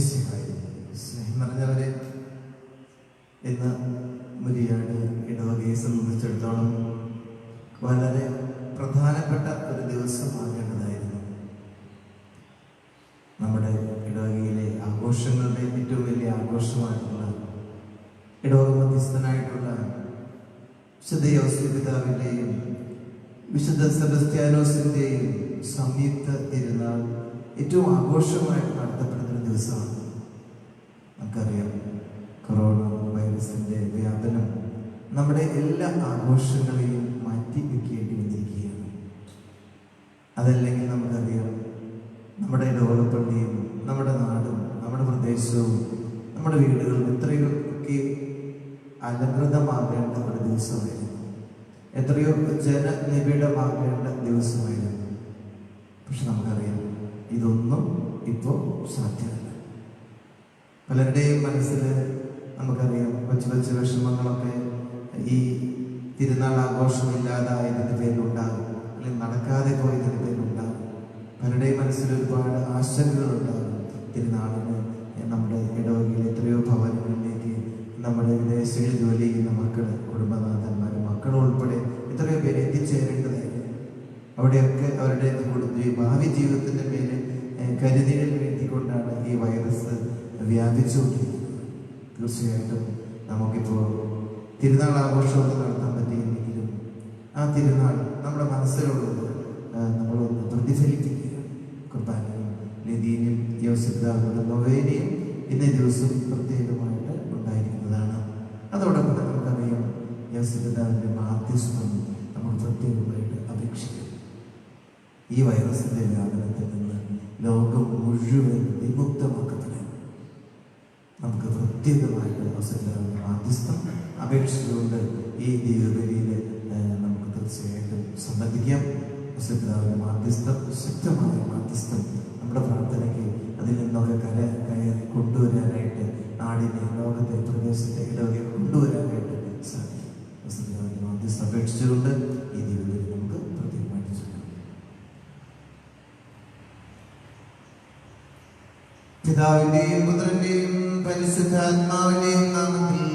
സ്നേഹം നിറഞ്ഞവരെ, ഇന്ന് മുരിയാട് ഇടവകയെ സംബന്ധിച്ചിടത്തോളം വളരെ പ്രധാനപ്പെട്ട ഒരു ദിവസമാകേണ്ടതായിരുന്നു. നമ്മുടെ ഇടവകയിലെ ആഘോഷങ്ങളുടെ ഏറ്റവും വലിയ ആഘോഷമായിട്ടുള്ള ഇടവക മധ്യസ്ഥനായിട്ടുള്ള വിശുദ്ധ യോസേഫ് പിതാവിൻ്റെയും വിശുദ്ധ സെബസ്ത്യാനോസിൻ്റെയും സംയുക്ത തിരുനാൾ ഏറ്റവും ആഘോഷമായിട്ട് നടത്തപ്പെടുന്ന ഒരു ദിവസമാണ്. നമുക്കറിയാം, കൊറോണ വൈറസിൻ്റെ വ്യാപനം നമ്മുടെ എല്ലാ ആഘോഷങ്ങളെയും മാറ്റി വയ്ക്കേണ്ടി വന്നിരിക്കുകയാണ്. അതല്ലെങ്കിൽ നമുക്കറിയാം, നമ്മുടെ ഇടവകപ്പള്ളിയും നമ്മുടെ നാടും നമ്മുടെ പ്രദേശവും നമ്മുടെ വീടുകളും എത്രയൊക്കെ അലങ്കൃതമാകേണ്ട ഒരു ദിവസമായിരുന്നു, എത്രയോ ജനനിബിഡമാകേണ്ട ദിവസമായിരുന്നു. പക്ഷെ നമുക്കറിയാം, ഇതൊന്നും ഇപ്പോൾ സാധ്യമല്ല. പലരുടെയും മനസ്സിൽ നമുക്കറിയാം കൊച്ചു കൊച്ചു വിഷമങ്ങളൊക്കെ ഈ തിരുനാൾ ആഘോഷമില്ലാതായതിൻ്റെ പേരിലുണ്ടാകും, അല്ലെങ്കിൽ നടക്കാതെ പോയതിൻ്റെ പേരിലുണ്ടാകും. പലരുടെയും മനസ്സിൽ ഒരുപാട് ആശങ്കകളുണ്ടാകും. തിരുനാളിന് നമ്മുടെ ഇടവകയിൽ എത്രയോ ഭവനങ്ങളിലേക്ക് നമ്മുടെ വിദേശങ്ങളിൽ ജോലി ചെയ്യുന്ന മക്കൾ, കുടുംബനാഥന്മാരും മക്കളും ഉൾപ്പെടെ എത്രയോ പേര് എത്തിച്ചേരേണ്ടതായിരുന്നു. അവിടെയൊക്കെ അവരുടെ ഭാവി ജീവിതത്തിൻ്റെ മേലെ കരുതലിൽ വേണ്ടിക്കൊണ്ടാണ് ഈ വൈറസ് വ്യാപിച്ചുകൊണ്ടിരിക്കുന്നത്. തീർച്ചയായിട്ടും നമുക്കിപ്പോൾ തിരുനാൾ ആഘോഷമൊന്നും നടത്താൻ പറ്റിയില്ലെങ്കിലും ആ തിരുനാൾ നമ്മുടെ മനസ്സിലുള്ളത് നമ്മളൊന്ന് പ്രതിഫലിപ്പിക്കുക. കുർബാനയും ലതീനും യോസിദ്ധാരുടെ നൊവേനയും ഇന്നേ ദിവസം പ്രത്യേകമായിട്ട് ഉണ്ടായിരിക്കുന്നതാണ്. അതോടൊപ്പം നമുക്കറിയാം, യോസിദ്ധാവിൻ്റെ മാധ്യസ്ഥം നമ്മൾ പ്രത്യേകമായിട്ട് അപേക്ഷിക്കും. ഈ വൈറസിൻ്റെ വ്യാപനത്തിൽ നിന്ന് ലോകം മുഴുവൻ വിമുക്തമാക്കപ്പെടാൻ നമുക്ക് പ്രത്യേകമായിട്ട് യോസിദ്ധാവിൻ്റെ മാധ്യസ്ഥം അപേക്ഷിച്ചുകൊണ്ട് ഈ ദൈവബലിയിൽ നമുക്ക് തീർച്ചയായിട്ടും സംബന്ധിക്കാം. യോസിദ്ധാവിൻ്റെ മാധ്യസ്ഥം, ശക്തമായ മാധ്യസ്ഥം നമ്മുടെ പ്രാർത്ഥനയ്ക്ക് അതിൽ നിന്നൊക്കെ കയറി കൊണ്ടുവരാനായിട്ട്, നാടിനെ, ലോകത്തെ, പ്രദേശത്തെ ഇടവകയെ കൊണ്ടുവരാനായിട്ട് സാധിക്കും. യോസിദ്ധാവിൻ്റെ മാധ്യസ്ഥം അപേക്ഷിച്ചുകൊണ്ട് ഈ ദൈവബലി നമുക്ക് പ്രത്യേകമായിട്ട് ചെയ്യാം. പിതാവിന്റെയും പുത്രന്റെയും പരിശുദ്ധാത്മാവിന്റെയും നാമത്തിൽ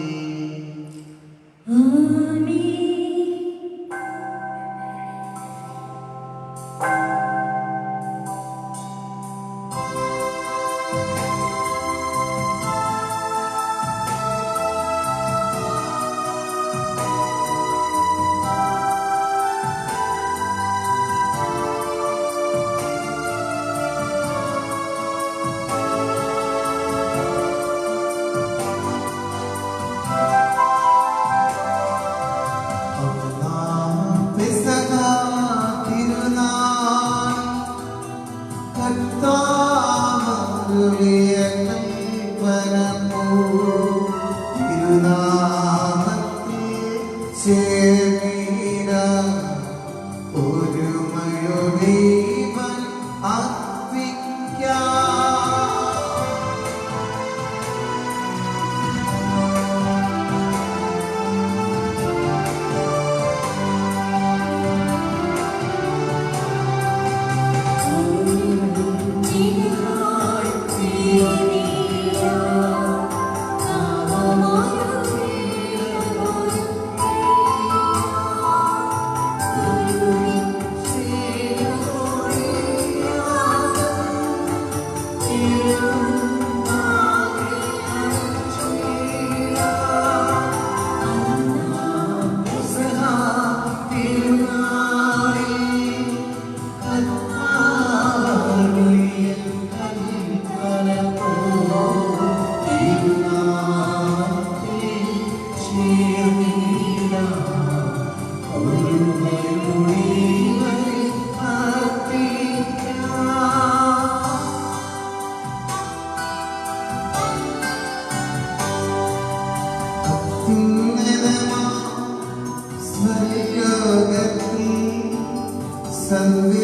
Sati,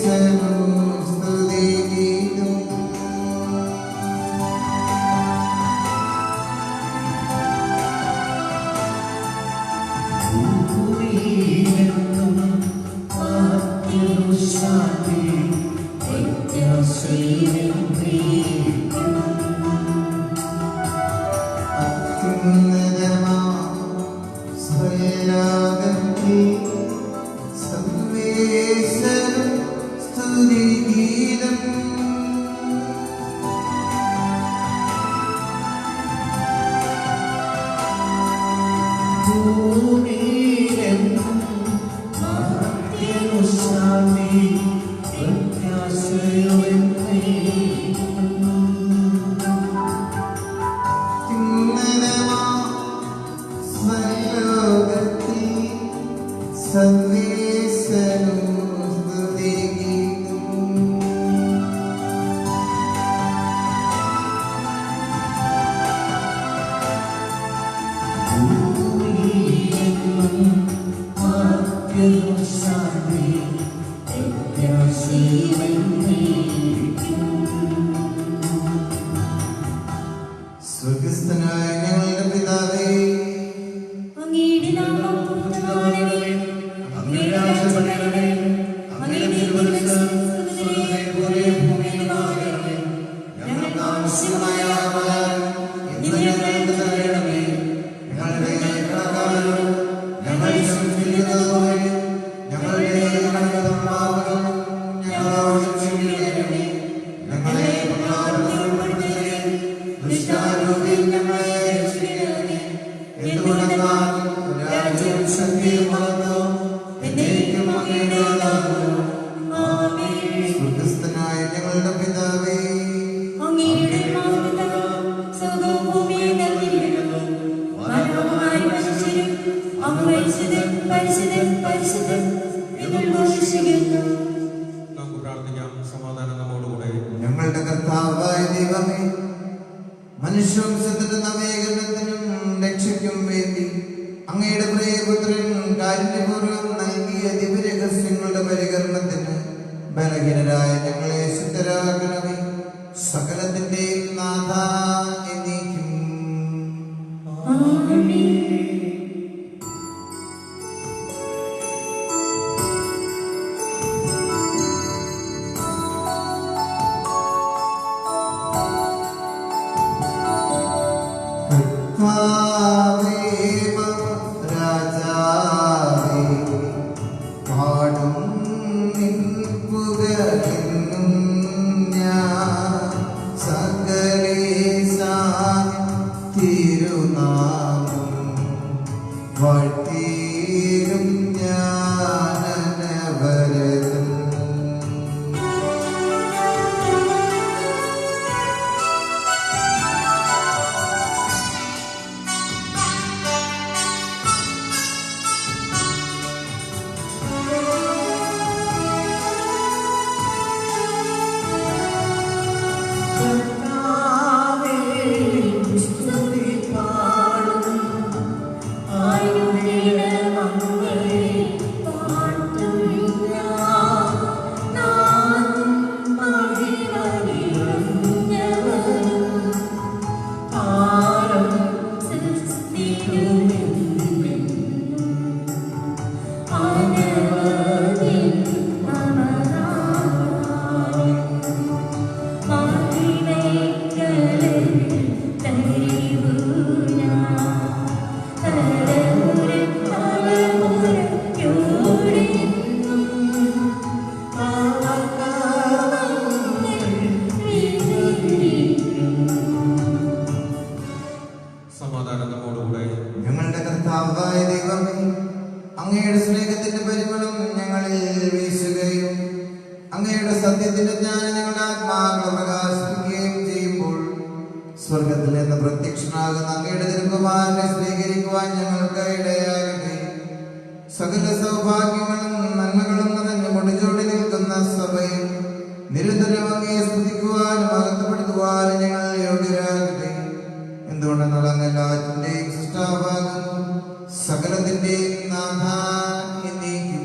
Sati, സ്വർഗസ്ഥനായ ഞങ്ങളുടെ പിതാവേ, അങ്ങയുടെ നാമം പൂജിതമാകണമേ. അങ്ങയുടെ രാജ്യം വരണമേ. അങ്ങയുടെ തിരുമനസ്സ് സ്വർഗ്ഗത്തിലെ പോലെ ഭൂമിയിലുമാകണമേ. ഞങ്ങൾക്ക് ആവശ്യമായ ആഹാരം ഇന്ന് ഞങ്ങൾക്ക് തരണമേ. ഞങ്ങളുടെ കടക്കാരോട് ഞങ്ങൾ ക്ഷമിക്കുന്നതുപോലെ ഞങ്ങളുടെ കടപ്പാടുകൾ ഞങ്ങളോട് ക്ഷമിക്കണമേ. ഞങ്ങളെ പ്രലോഭനത്തിൽ ഉൾപ്പെടുത്തരുതേ. ദുഷ്ടാരൂപിയിൽ ഞങ്ങളെ രക്ഷിക്കണമേ. എന്തുകൊണ്ടെന്നാൽ രാജ്യവും ശക്തിയും മഹത്വവും എന്നേക്കും അങ്ങയുടേതാകുന്നു. ആമേൻ. സ്വർഗസ്ഥനായ ഞങ്ങളുടെ പിതാവേ, അങ്ങയുടെ നാമത്തിൽ സ്വർഗ്ഗവും ഭൂമിയും നിറഞ്ഞിരിക്കുന്നു. മനോഹരമായ മനുഷ്യരും അങ്ങ് പരിശുദ്ധൻ, പരിശുദ്ധൻ, പരിശുദ്ധൻ എന്ന് ഘോഷിക്കുന്നു. നമുക്ക് പ്രാർത്ഥിക്കാം. സമാധാനം നമ്മോടുകൂടെ. ഞങ്ങളുടെ കർത്താവായ ദൈവമേ, മനുഷ്യവംശത്തിന്റെ നവീകരണത്തിനും രക്ഷയ്ക്കും വേണ്ടി അങ്ങയുടെ പ്രിയപുത്രൻ കാരുണ്യപൂർവ്വം നൽകിയ ദിവ്യരഹസ്യങ്ങളുടെ പരികരണത്തിന് ബലഹീനരായ ഞങ്ങളെ ശുദ്ധരാക്കണമേ. സകലത്തിന്റെയും നാഥ എന്നേക്കും. ആമേൻ. കർത്താവേ, രാജാവേ, പാടും നിൻ പുകഴെന്നും ഞാൻ. സകലേശാ തിരുനാമം വാഴ്ത്തിയിടും ഞാൻ അനവരതം. സമാധാനം നമ്മോടുകൂടെ. ഞങ്ങളുടെ കർത്താവായ ദൈവമേ, അങ്ങയുടെ സ്നേഹത്തിന്റെ പരിമളം ഞങ്ങളിൽ വീശുകയും അങ്ങയുടെ സത്യത്തിന്റെ ജ്ഞാനം ഞങ്ങളുടെ ആത്മാക്കളെ പ്രകാശിപ്പിക്കുകയും ചെയ്യുമ്പോൾ സ്വർഗത്തിൽ നിന്ന് പ്രത്യക്ഷനാകുന്ന അങ്ങയുടെ തിരുക്കുമാരനെ സ്വീകരിക്കുവാൻ ഞങ്ങൾക്ക് ഇടയാകട്ടെ. സകല സൗഭാഗ്യങ്ങളും നന്മകളും നിറഞ്ഞു മുടിച്ചോടി നിൽക്കുന്ന സഭയിൽ നിരന്തരം അങ്ങയെ സ്തുതിക്കുവാനും മഹത്വപ്പെടുത്തുവാനും ഞങ്ങൾ യോഗ്യരാകട്ടെ. എന്തുകൊണ്ടെന്നാൽ അങ്ങ് എല്ലാറ്റിന്റെയും സൃഷ്ടാവാകുന്നു, സകലത്തിന്റെയും നാഥ എന്നേക്കും.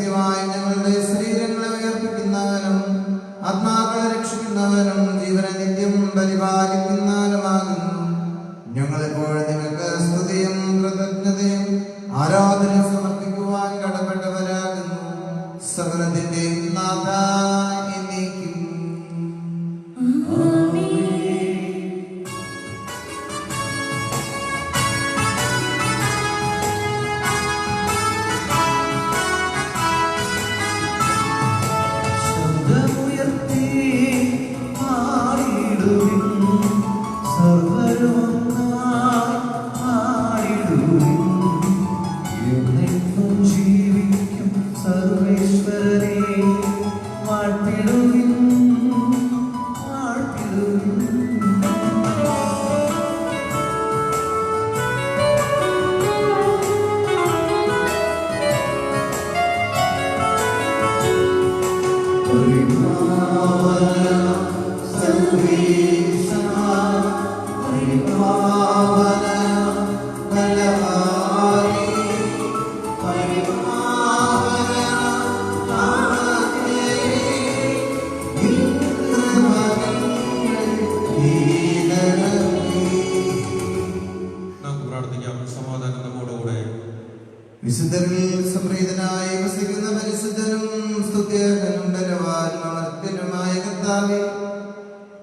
സത്യമായി ഞങ്ങളുടെ ശരീരങ്ങളെ ഉയർപ്പിക്കുന്നവനും ആത്മാക്കളെ രക്ഷിക്കുന്നവനും ജീവനെ നിത്യം പരിപാലിക്കുന്നവനുമാകുന്നു. ഞങ്ങളെപ്പോഴും നിനക്ക് സ്തുതിയും കൃതജ്ഞതയും ആരാധനയും സമർപ്പിക്കുവാൻ കടപ്പെട്ടവരാകുന്നു. സകലത്തിന്റെയും നാഥ എന്നേക്കും. വിശുദ്ധരിൽ സംപ്രീതനായി വസിക്കുന്ന പരിശുദ്ധനും സ്തുത്യർഹനും ബലവാനും അമർത്യനുമായ കർത്താവേ,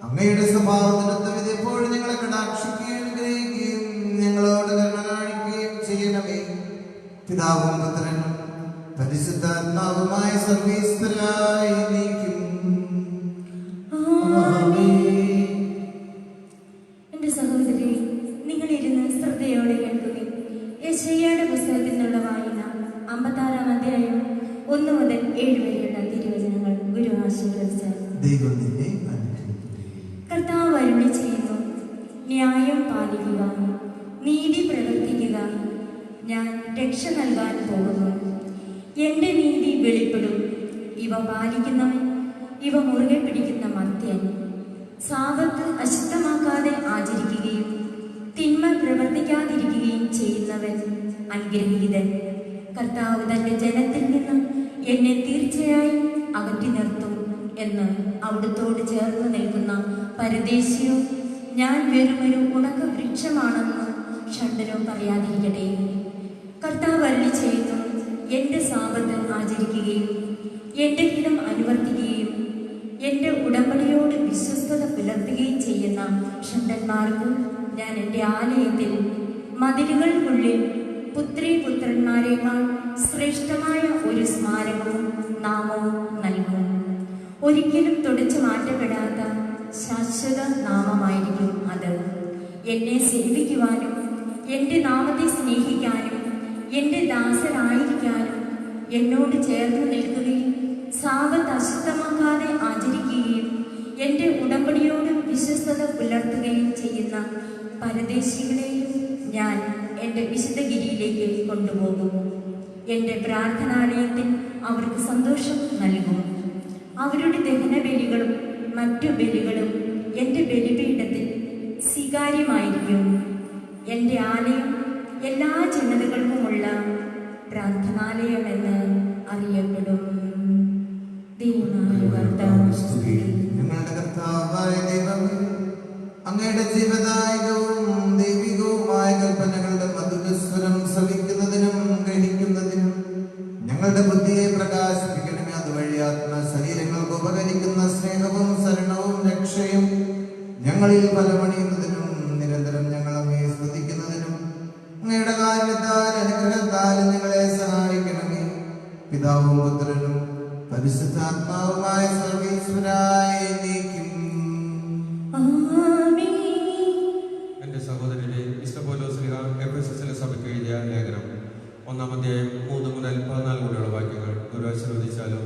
അങ്ങയുടെ സ്വഭാവത്തിനൊത്ത വിധി എപ്പോഴും ഞങ്ങളെ കടാക്ഷിക്കുകയും അനുഗ്രഹിക്കുകയും ഞങ്ങളോട് കരുണ കാണിക്കുകയും ചെയ്യണമേ. പിതാവും പുത്രനും പരിശുദ്ധാത്മാവുമായ സർവീശ്വരായി നീക്കും. എന്റെ സഹോദരി, നിങ്ങളിരുന്ന് ശ്രദ്ധയോടെ കേൾക്കുകയും യെശയ്യായുടെ പുസ്തകത്തിൽ നിന്നുള്ള വായന 56-ാം അധ്യായം 1 മുതൽ 7 വരെയുള്ള തിരുവചനങ്ങൾ ഗുരു ആശീർവദിച്ചാൽ. കർത്താവ് അരുളി ചെയ്യുന്നു, ന്യായം പാലിക്കുക, നീതി പ്രവർത്തിക്കുക. ഞാൻ രക്ഷ നൽകാൻ പോകുന്നു. എന്റെ നീതി വെളിപ്പെടും. ഇവ പാലിക്കുന്നവൻ, ഇവ മുറുകെ പിടിക്കുന്ന മർത്യൻ. സാബത്ത് അശുദ്ധമാക്കാതെ ആചരിക്കുകയും തിന്മ പ്രവർത്തിക്കാതിരിക്കുകയും ചെയ്യുന്നവൻ അനുഗ്രഹീതൻ. കർത്താവ് തന്റെ ജനത്തിൽ നിന്ന് എന്നെ തീർച്ചയായും അകറ്റി നിർത്തും എന്ന് അവിടുത്തോട് ചേർന്ന് നിൽക്കുന്ന പരദേശിയോ, ഞാൻ വെറുമൊരു ഉണക്ക വൃക്ഷമാണെന്ന് ഷണ്ഡരോ പറയാതിരിക്കട്ടെ. കർത്താവ് അരുളി ചെയ്യുന്നു, എന്റെ സാബത്ത് ആചരിക്കുകയും എന്റെ ഹിതം അനുവർത്തിക്കുകയും എന്റെ ഉടമ്പടിയോട് വിശ്വസ്തത പുലർത്തുകയും ചെയ്യുന്ന ഷണ്ഡന്മാർക്ക് ഞാൻ എൻ്റെ ആലയത്തിൽ മതിലുകൾക്കുള്ളിൽ പുത്രീപുത്രന്മാരെക്കാൾ ശ്രേഷ്ഠമായ ഒരു സ്മാരകവും നാമവും നൽകും. ഒരിക്കലും തുടച്ചു മാറ്റപ്പെടാത്ത ശാശ്വത നാമമായിരിക്കും അത്. എന്നെ സേവിക്കുവാനും എൻ്റെ നാമത്തെ സ്നേഹിക്കാനും എൻ്റെ ദാസരായിരിക്കാനും എന്നോട് ചേർന്ന് നിൽക്കുകയും സാബത്ത് അശുദ്ധമാക്കാതെ ആചരിക്കുകയും എൻ്റെ ഉടമ്പടിയോട് വിശ്വസ്തത പുലർത്തുകയും ചെയ്യുന്ന പരദേശികളെയും ഞാൻ എൻ്റെ വിശുദ്ധഗിരിയിലേക്ക് കൊണ്ടുപോകും. എൻ്റെ പ്രാർത്ഥനാലയത്തിൽ അവർക്ക് സന്തോഷം നൽകും. അവരുടെ ദഹനബലികളും മറ്റു ബലികളും എൻ്റെ ബലിപീഠത്തിൽ സ്വീകാര്യമായിരിക്കും. എൻ്റെ ആലയം എല്ലാ ജനതകൾക്കുമുള്ള പ്രാർത്ഥനാലയമെന്ന് അറിയപ്പെടും. ഞങ്ങളുടെ കർത്താവായ ദൈവമേ, അങ്ങയുടെ ജീവദായകവും ദൈവികവുമായ കൽപ്പനകളുടെ മധുരസ്വരം ശ്രവിക്കുന്നതിനും ഗ്രഹിക്കുന്നതിനും ഞങ്ങളുടെ ബുദ്ധിയെ പ്രകാശിപ്പിക്കണമേ. അതുവഴി ആത്മശരീരങ്ങൾക്ക് ഉപകരിക്കുന്ന സ്നേഹവും ശരണവും രക്ഷയും ഞങ്ങളിൽ ഫലമണിയുന്നതിനും നിരന്തരം ഞങ്ങൾ അങ്ങയെ സ്തുതിക്കുന്നതിനും അങ്ങയുടെ കാരുണ്യത്താൽ അനുഗ്രഹത്താൽ ഞങ്ങളെ സഹായിക്കണമേ. പിതാവും പുത്രനും പരിശുദ്ധാത്മാവുമായ സർവീശ്വരായി നീക്കും. എന്റെ സഹോദരനെ വിശുദ്ധ പൗലോസ്ലീഹ എഫെസസിലെ സഭയ്ക്ക് എഴുതിയ ലേഖനം 1-ാം അധ്യായം 3 മുതൽ 14 വരെയുള്ള വാക്യങ്ങൾ ഗുരു ആശീർവദിച്ചാലോ.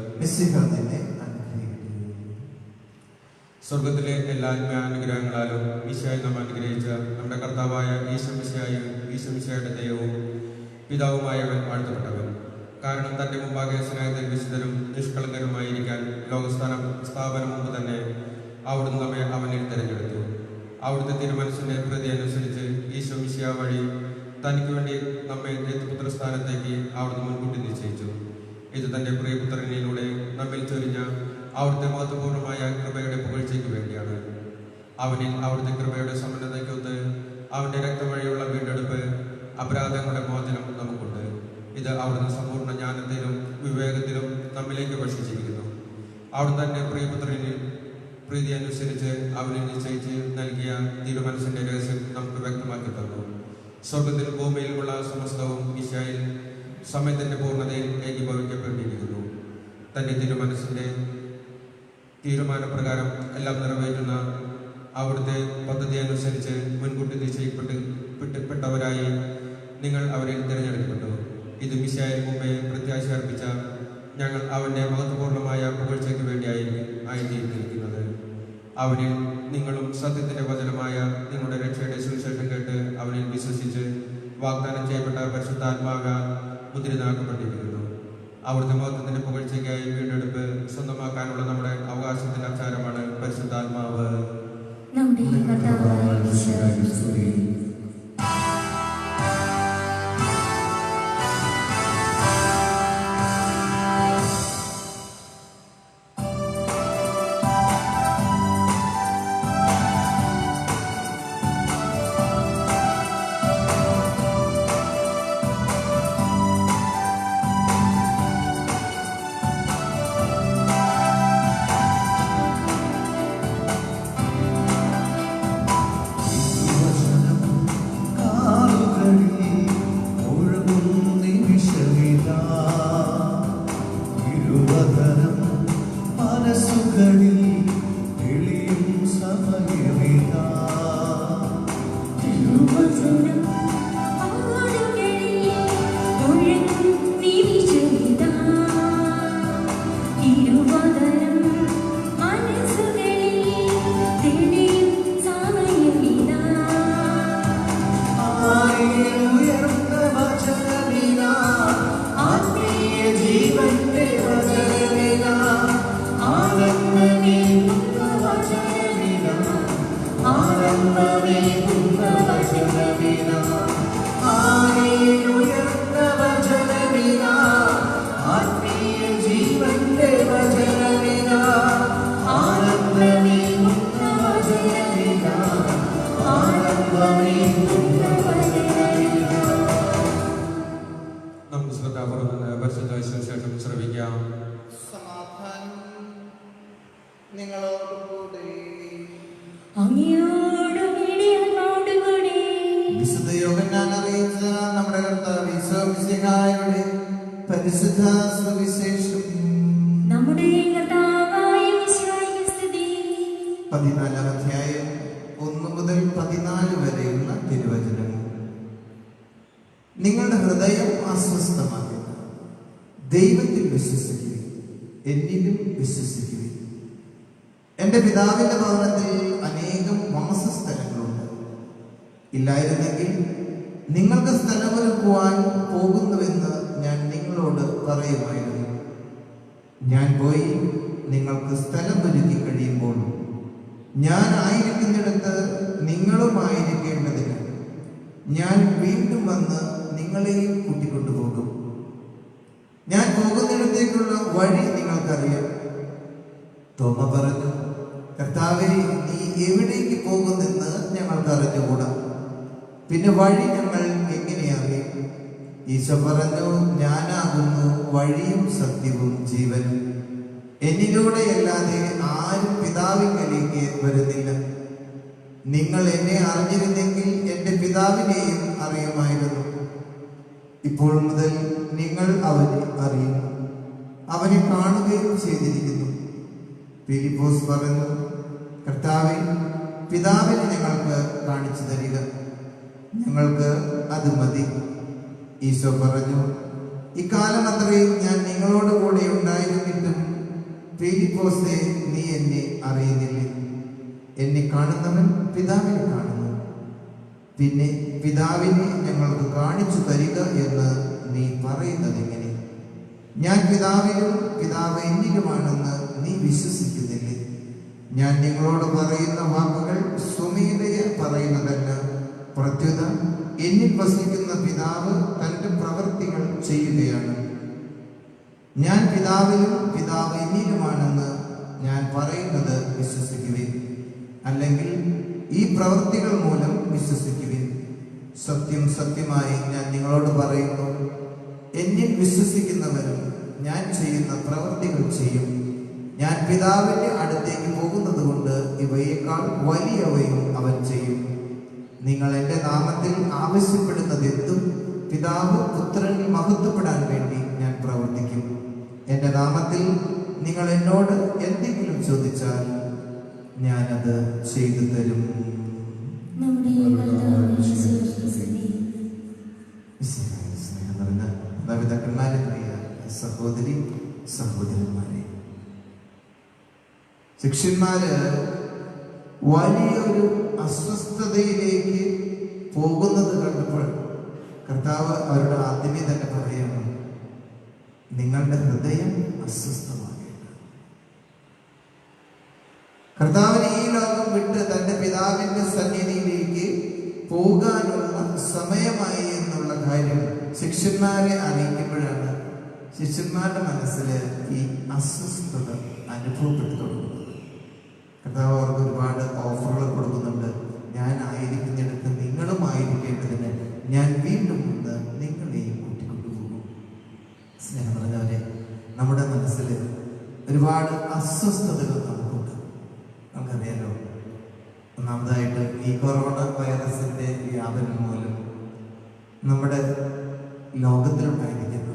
സ്വർഗത്തിലെ എല്ലാ ആത്മാനുഗ്രഹങ്ങളാലും ഈശോയെ നാം അനുഗ്രഹിച്ച നമ്മുടെ കർത്താവായ ഈശോയുടെ ദൈവവും പിതാവുമായവൻ വാഴ്ത്തപ്പെട്ടവൻ. കാരണം തന്റെ മുമ്പാകെ സ്നേഹത്തിൽ വിശുദ്ധരും നിഷ്കളങ്കരുമായിരിക്കാൻ സ്ഥാപനം മുമ്പ് തന്നെ അവിടുന്ന് നമ്മെ അവനിൽ തിരഞ്ഞെടുത്തു. അവിടുത്തെ തിരുമനസ്സിന്റെ പ്രതി അനുസരിച്ച് ഈശോ മിശിഹ വഴി തനിക്ക് വേണ്ടി നമ്മെ ദൈവപുത്രസ്ഥാനത്തേക്ക് അവിടുന്ന് മുൻകൂട്ടി നിശ്ചയിച്ചു. ഇത് തന്റെ പ്രിയപുത്രനിലൂടെ നമ്മിൽ ചൊരിഞ്ഞ അവിടുത്തെ മഹത്വപൂർണ്ണമായ കൃപയുടെ പുകഴ്ചയ്ക്ക് വേണ്ടിയാണ്. അവനിൽ അവിടുത്തെ കൃപയുടെ സമ്പന്നതയ്ക്കൊത്ത് അവന്റെ രക്തം വഴിയുള്ള വീണ്ടെടുപ്പ്, അപരാധങ്ങളുടെ മോചനം നമുക്കുണ്ട്. ഇത് അവിടുന്ന് സമ്പൂർണ്ണ ജ്ഞാനത്തിലും വിവേകത്തിലും നമ്മിലേക്ക് ഭക്ഷിച്ചിരിക്കുന്നു. അവിടുന്ന് തന്നെ പ്രിയപുത്രനിൽ പ്രീതി അനുസരിച്ച് അവനിൽ നിശ്ചയിച്ച് നൽകിയ തിരുമനസ്സിന്റെ രഹസ്യം നമുക്ക് വ്യക്തമാക്കി തന്നു. സ്വർഗത്തിൽ ഭൂമിയിലുമുള്ള സമസ്തവും ഈശോയിൽ സമയത്തിന്റെ പൂർണ്ണതയിൽ ഏകീഭവിക്കപ്പെട്ടിരിക്കുന്നു. തന്റെ തിരുമനസ്സിന്റെ തീരുമാനപ്രകാരം എല്ലാം നിറവേറ്റുന്ന അവിടുത്തെ പദ്ധതി അനുസരിച്ച് മുൻകൂട്ടി നിശ്ചയിക്കപ്പെട്ടവരായി നിങ്ങൾ അവരിൽ തിരഞ്ഞെടുക്കപ്പെട്ടു. ഇത് മിശിഹായിൽ മുമ്പേ പ്രത്യാശ അർപ്പിച്ച ഞങ്ങൾ അവന്റെ മഹത്വപൂർണ്ണമായ പുകഴ്ചയ്ക്ക് വേണ്ടിയായിരിക്കുന്നത്. അവനിൽ നിങ്ങളും സത്യത്തിന്റെ വചനമായ നിങ്ങളുടെ രക്ഷയുടെ സുവിശേഷം കേട്ട് അവനിൽ വിശ്വസിച്ച് വാഗ്ദാനം ചെയ്യപ്പെട്ട പരിശുദ്ധാത്മാവാൽ മുദ്രിതമാക്കപ്പെട്ടിരിക്കുന്നു. അവിടുത്തെ മഹത്വത്തിന്റെ പുകഴ്ചയ്ക്കായി വീണ്ടെടുപ്പ് സ്വന്തമാക്കാനുള്ള നമ്മുടെ അവകാശത്തിന്റെ ആചാരമാണ് പരിശുദ്ധാത്മാവ്. നമ്മുടെ കർത്താവായ ഈശോയെ സ്തുതി. നമുക്ക് ശ്രദ്ധാപൂർവ്വം പരിശുദ്ധ സുവിശേഷം ശ്രവിക്കാം. സമാധാനം നിങ്ങളോടുകൂടെ. വിശുദ്ധ യോഹന്നാൻ അറിയിച്ച നമ്മുടെ കർത്താവ് ഈശോ മിശിഹായുടെ പരിശുദ്ധ സുവിശേഷം. നമ്മുടെ കർത്താവായ മിശിഹായ്ക്ക് സ്തുതി. 14-ാം അധ്യായം 1 മുതൽ 14 വരെയുള്ള തിരുവചനം. നിങ്ങളുടെ ഹൃദയം അസ്വസ്ഥമാക്കുക. ദൈവത്തിൽ വിശ്വസിക്കുക, എന്നിലും വിശ്വസിക്കുക. എന്റെ പിതാവിന്റെ ഭവനത്തിൽ അനേകം വാസസ്ഥലങ്ങളുണ്ട്. ഇല്ലായിരുന്നെങ്കിൽ നിങ്ങൾക്ക് സ്ഥലമൊരുക്കുവാൻ പോകുന്നുവെന്ന് ഞാൻ നിങ്ങളോട് പറയുമായിരുന്നു. ഞാൻ പോയി നിങ്ങൾക്ക് സ്ഥലം ഒരുക്കി കഴിയുമ്പോൾ ഞാൻ ആയിരിക്കുന്നിടത്ത് നിങ്ങളുമായിരിക്കേണ്ടതിന് ഞാൻ വീണ്ടും വന്ന് നിങ്ങളെയും കൂട്ടിക്കൊണ്ടുപോകും. ഞാൻ പോകുന്നിടത്തേക്കുള്ള വഴി നിങ്ങൾക്കറിയാം. തോമ പറഞ്ഞു, കർത്താവേ, നീ എവിടേക്ക് പോകുന്നെന്ന് ഞങ്ങൾക്ക് അറിഞ്ഞുകൂടാ, പിന്നെ വഴി ഞങ്ങൾ എങ്ങനെ അറിയും? ഈശോ പറഞ്ഞു, ഞാനാകുന്നു വഴിയും സത്യവും ജീവനും. എന്നിലൂടെയല്ലാതെ ആരും പിതാവിങ്കലേക്ക് വരുന്നില്ല. നിങ്ങൾ എന്നെ അറിഞ്ഞിരുന്നെങ്കിൽ എന്റെ പിതാവിനെയും അറിയുമായിരുന്നു. ഇപ്പോൾ മുതൽ നിങ്ങൾ അവനെ അറിയുന്നു, അവനെ കാണുകയും ചെയ്തിരിക്കുന്നു. ഫിലിപ്പോസ് പറഞ്ഞു, കർത്താവേ, പിതാവിനെ ഞങ്ങൾക്ക് കാണിച്ചു തരിക, ഞങ്ങൾക്ക് അത് മതി. ഈശോ പറഞ്ഞു, ഇക്കാലം അത്രയും ഞാൻ നിങ്ങളോട് കൂടെ ഉണ്ടായിരുന്നിട്ടും ഫിലിപ്പോസേ, നീ എന്നെ അറിയുന്നില്ലേ? എന്നെ കാണുന്നവൻ പിതാവിനെ കാണുന്നു. പിന്നെ പിതാവിനെ ഞങ്ങൾക്ക് കാണിച്ചു തരിക എന്ന് നീ പറയുന്നത് എങ്ങനെ? ഞാൻ പിതാവിലും പിതാവ് എന്നിലുമാണെന്ന് നീ വിശ്വസിക്കുന്നില്ലേ? ഞാൻ നിങ്ങളോട് പറയുന്ന വാക്കുകൾ സ്വമേധയ പറയുന്നതല്ല, പ്രത്യുത എന്നിൽ വസിക്കുന്ന പിതാവ് തന്റെ പ്രവൃത്തികൾ ചെയ്യുകയാണ്. ഞാൻ പിതാവിലും പിതാവ് എന്നിലുമാണെന്ന് ഞാൻ പറയുന്നത് വിശ്വസിക്കുവിൻ. അല്ലെങ്കിൽ ഈ പ്രവൃത്തികൾ മൂലം വിശ്വസിക്കുവിൻ. സത്യം സത്യമായി ഞാൻ നിങ്ങളോട് പറയുന്നു, എന്നിൽ വിശ്വസിക്കുന്നവരും ഞാൻ ചെയ്യുന്ന പ്രവൃത്തികൾ ചെയ്യും. ഞാൻ പിതാവിന്റെ അടുത്തേക്ക് പോകുന്നത് കൊണ്ട് ഇവയേക്കാൾ വലിയവയും അവൻ ചെയ്യും. നിങ്ങൾ എൻ്റെ നാമത്തിൽ ആവശ്യപ്പെടുന്നത് എന്തും പിതാവ് പുത്രനിൽ മഹത്വപ്പെടാൻ വേണ്ടി ഞാൻ പ്രവർത്തിക്കും. എൻ്റെ നാമത്തിൽ നിങ്ങൾ എന്നോട് എന്തെങ്കിലും ചോദിച്ചാൽ ഞാനത് ചെയ്തു തരും. നമ്മുടെ സ്നേഹം നിറഞ്ഞ പിതാക്കന്മാരെ, പ്രിയ സഹോദരി സഹോദരന്മാരെ, ശിഷ്യന്മാര് വലിയൊരു അസ്വസ്ഥതയിലേക്ക് പോകുന്നത് കണ്ടപ്പോൾ കർത്താവ് അവരുടെ ആദ്യമേ തന്നെ പറയുന്നു, നിങ്ങളുടെ ഹൃദയം അസ്വസ്ഥമാകേണ്ട. കർത്താവിന് ഈ ലോകം വിട്ട് തന്റെ പിതാവിന്റെ സന്നിധിയിലേക്ക് പോകാനുള്ള സമയമായി എന്നുള്ള കാര്യം ശിഷ്യന്മാരെ അറിയിക്കുമ്പോഴാണ് ശിഷ്യന്മാരുടെ മനസ്സിൽ ഈ അസ്വസ്ഥത അനുഭവപ്പെട്ടു തുടങ്ങുന്നത്. കർത്താവ് അവർക്ക് ഒരുപാട് ഓഫറുകൾ കൊടുക്കുന്നുണ്ട്. ഞാൻ ആയിരിക്കുന്നിടത്ത് നിങ്ങളും ആയിരിക്കേണ്ടതിന് ഞാൻ വീണ്ടും വന്ന് നിങ്ങളെയും കൂട്ടിക്കൊണ്ടുപോകും. സ്നേഹം പറഞ്ഞവരെ, നമ്മുടെ മനസ്സിൽ ഒരുപാട് അസ്വസ്ഥതകൾ നമുക്കുണ്ട്. നമുക്കറിയാലോ, ഒന്നാമതായിട്ട് ഈ കൊറോണ വൈറസിന്റെ വ്യാപനം മൂലം നമ്മുടെ ലോകത്തിലുണ്ടായിരിക്കുന്ന,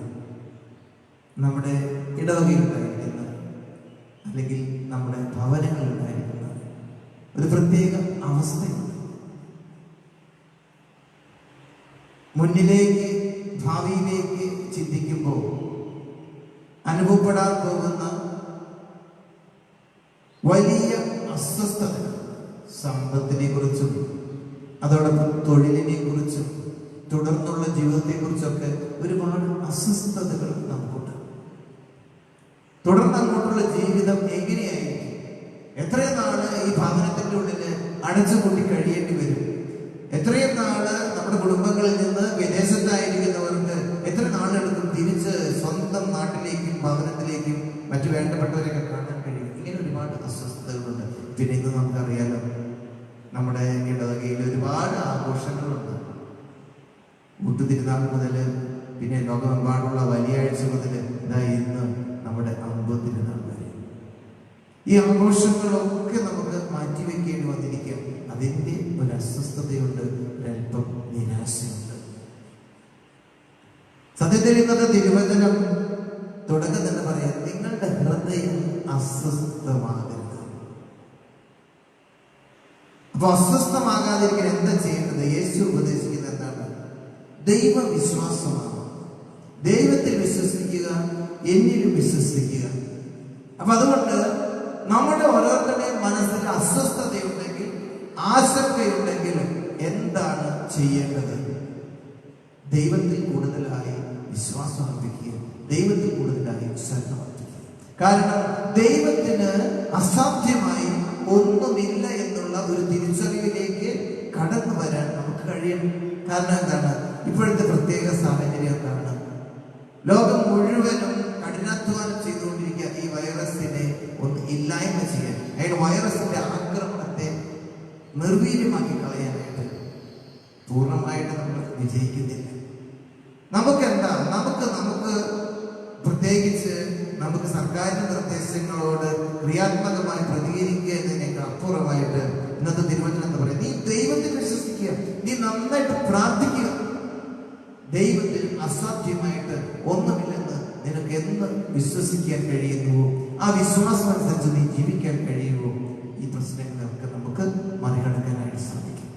നമ്മുടെ ഇടവകയിലുണ്ടായിരിക്കുന്ന, അല്ലെങ്കിൽ നമ്മുടെ ഭവനങ്ങളിലുണ്ടായിരിക്കുന്ന ഒരു പ്രത്യേക അവസ്ഥയുണ്ട്. മുന്നിലേക്ക്, ഭാവിയിലേക്ക് ചിന്തിക്കുമ്പോൾ അനുഭവപ്പെടാൻ പോകുന്ന വലിയ അസ്വസ്ഥതകൾ, സമ്പത്തിനെ കുറിച്ചും അതോടൊപ്പം തൊഴിലിനെ കുറിച്ചും തുടർന്നുള്ള ജീവിതത്തെ കുറിച്ചൊക്കെ ഒരുപാട് അസ്വസ്ഥതകൾ നമുക്കുണ്ട്. തുടർന്ന് അങ്ങോട്ടുള്ള ജീവിതം എങ്ങനെയായിരിക്കും? എത്രയും നാള് ഈ ഭവനത്തിന്റെ ഉള്ളില് അടച്ചുപൂട്ടി കഴിയേണ്ടി വരും? എത്രയും നാള് നമ്മുടെ കുടുംബങ്ങളിൽ നിന്ന് വിദേശത്തായിരിക്കുന്നവർക്ക് എത്ര നാളെടുക്കും തിരിച്ച് സ്വന്തം നാട്ടിലേക്കും ഭവനത്തിലേക്കും മറ്റു വേണ്ടപ്പെട്ടവരെയൊക്കെ കാണാൻ കഴിയും? ഇങ്ങനെ ഒരുപാട് അസ്വസ്ഥതകളുണ്ട്. പിന്നെ ഇന്ന് നമുക്കറിയാലോ, നമ്മുടെ ഇടവകയിൽ ഒരുപാട് ആഘോഷങ്ങളുണ്ട്. മുട്ടുതിരുനാൾ മുതൽ പിന്നെ ലോകമെമ്പാടുള്ള വലിയാഴ്ച മുതൽ ഇന്ന് നമ്മുടെ അമ്പതിരുനാൾ വരെ ഈ ആഘോഷങ്ങളൊക്കെ നമുക്ക് മാറ്റിവെക്കേണ്ടി വന്നിരിക്കും. അതിൻ്റെ ഒരു അസ്വസ്ഥതയുണ്ട്, ഒരല്പം നിരാശയുണ്ട്. സത്യത്തിൽ ഇന്നത്തെ തിരുവചനം തുടക്കം തന്നെ പറയാം, നിങ്ങളുടെ ഹൃദയം അസ്വസ്ഥമാകരുത്. അപ്പൊ അസ്വസ്ഥമാകാതിരിക്കാൻ എന്താ ചെയ്യേണ്ടത്? യേശു ഉപദേശിക്കുന്നത് എന്താണ്? ദൈവവിശ്വാസമാണ്. ദൈവത്തിൽ വിശ്വസിക്കുക, എന്നിലും വിശ്വസിക്കുക. അപ്പൊ അതുകൊണ്ട് നമ്മുടെ ഓരോരുത്തരുടെയും മനസ്സിൽ അസ്വസ്ഥതയുണ്ടെങ്കിൽ, ആശങ്കയുണ്ടെങ്കിൽ എന്താണ് ചെയ്യേണ്ടത്? ദൈവത്തിൽ കൂടുതലായി വിശ്വാസം അർപ്പിക്കുക, ദൈവത്തിൽ കൂടുതലായി ശരണം അർപ്പിക്കുക. കാരണം ദൈവത്തിന് അസാധ്യമായി ഒന്നുമില്ല എന്നുള്ള ഒരു തിരിച്ചറിവിലേക്ക് കടന്നു വരാൻ നമുക്ക് കഴിയണം. കാരണം എന്താണ്? ഇപ്പോഴത്തെ പ്രത്യേക സാഹചര്യം എന്താണ്? ലോകം മുഴുവനും കഠിനാധ്വാനം ചെയ്തുകൊണ്ടിരിക്കുക ഈ വൈറസിനെ ഒന്ന് ഇല്ലായ്മ ചെയ്യാൻ, അതായത് വൈറസിന്റെ ആക്രമണത്തെ നിർവീര്യമാക്കി കളയാനായിട്ട്. പൂർണ്ണമായിട്ട് നമ്മൾ വിജയിക്കുന്നില്ല. നമുക്കെന്താ, നമുക്ക് പ്രത്യേകിച്ച് നമുക്ക് സർക്കാരിന്റെ നിർദ്ദേശങ്ങളോട് ക്രിയാത്മകമായി പ്രതികരിക്കുക എന്നതിനേക്കാൾ അപ്പുറമായിട്ട് ഇന്നത്തെ തിരുവചനം എന്ന് പറയുന്നത്, നീ ദൈവത്തിൽ വിശ്വസിക്കുക, നീ നന്നായിട്ട് പ്രാർത്ഥിക്കുക. ദൈവത്തിൽ അസാധ്യമായിട്ട് ഒന്നുമില്ലെന്ന് നിനക്ക് എന്ന് വിശ്വസിക്കാൻ കഴിയുന്നുവോ, ആ വിശ്വാസം അനുസരിച്ച് നീ ജീവിക്കാൻ കഴിയുമോ, ഈ പ്രശ്നങ്ങളൊക്കെ നമുക്ക് മറികടക്കാനായിട്ട് സാധിക്കും.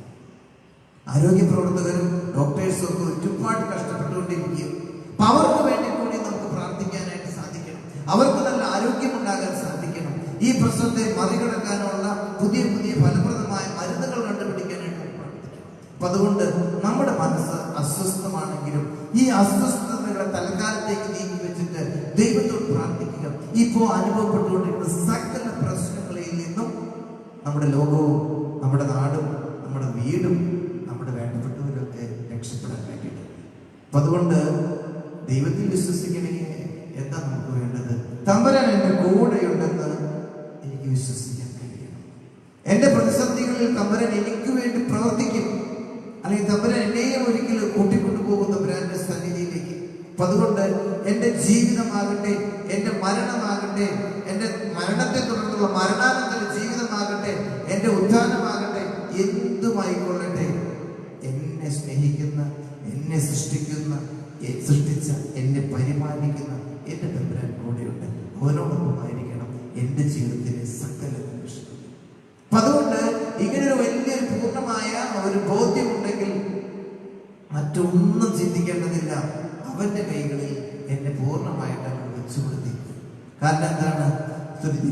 ആരോഗ്യ പ്രവർത്തകരും ഡോക്ടേഴ്സും ഒക്കെ ഒരുപാട് കഷ്ടപ്പെട്ടുകൊണ്ടിരിക്കുക. അപ്പൊ അവർക്ക് വേണ്ടി കൂടി നമുക്ക് പ്രാർത്ഥിക്കാനായിട്ട് സാധിക്കണം. അവർക്ക് നല്ല ആരോഗ്യമുണ്ടാകാൻ സാധിക്കണം. ഈ പ്രശ്നത്തെ മറികടക്കാനുള്ള പുതിയ പുതിയ ഫലപ്രദമായ മരുന്നുകൾ കണ്ടുപിടിക്കാനായിട്ട് പ്രാർത്ഥിക്കണം. അപ്പൊ അതുകൊണ്ട് നമ്മുടെ മനസ്സ് അസ്വസ്ഥമാണെങ്കിലും ഈ അസ്വസ്ഥതകളെ തൽക്കാലത്തേക്ക് നീക്കി വെച്ചിട്ട് ദൈവത്തോട് പ്രാർത്ഥിക്കുക. ഇപ്പോ അനുഭവപ്പെട്ടുകൊണ്ടിരിക്കുന്ന സകല പ്രശ്നങ്ങളിൽ നിന്നും നമ്മുടെ ലോകവും നമ്മുടെ നാടും നമ്മുടെ വീടും നമ്മുടെ വേണ്ടപ്പെട്ടവരൊക്കെ രക്ഷപ്പെടാൻ വേണ്ടിയിട്ട്. അപ്പൊ അതുകൊണ്ട് ദൈവത്തിൽ വിശ്വസിക്കണമെങ്കിൽ എന്താ നമുക്ക് വേണ്ടത്? തമ്പുരാൻ എൻ്റെ കൂടെയുണ്ടെന്ന് എനിക്ക് വിശ്വസിക്കാൻ കഴിയണം. എൻ്റെ പ്രതിസന്ധികളിൽ തമ്പുരാൻ എനിക്ക് വേണ്ടി പ്രവർത്തിക്കും. അല്ലെങ്കിൽ തമ്പുരാൻ എന്നെയും ഒരിക്കലും കൂട്ടിക്കൊണ്ടു പോകും തമ്പുരാന്റെ സന്നിധിയിലേക്ക്. അപ്പൊ അതുകൊണ്ട് എൻ്റെ ജീവിതമാകട്ടെ, എൻ്റെ മരണമാകട്ടെ, എൻ്റെ മരണത്തെ തുടർന്നുള്ള മരണാനന്തര ജീവിതമാകട്ടെ, എൻ്റെ ഉത്ഥാനമാകട്ടെ, എന്തുമായിക്കൊള്ളട്ടെ, എന്നെ സ്നേഹിക്കുന്ന, എന്നെ സൃഷ്ടിച്ച, എന്നെ പരിപാലിക്കുന്ന എൻ്റെ തമ്പുരാൻ കൂടെയുണ്ട്. അവനോടൊപ്പമായിരിക്കണം എൻ്റെ ജീവിതത്തിലെ സകല നിമിഷങ്ങളും. അപ്പൊ അതുകൊണ്ട് ഇങ്ങനൊരു വലിയൊരു പൂർണ്ണമായ ഒരു ബോധ്യമുണ്ടെങ്കിൽ മറ്റൊന്നും ചിന്തിക്കേണ്ടതില്ല. അവന്റെ കൈകളിൽ എന്നെ പൂർണ്ണമായിട്ട് അവൻ വെച്ചുകൊടുത്തി. കാരണം എന്താണ്?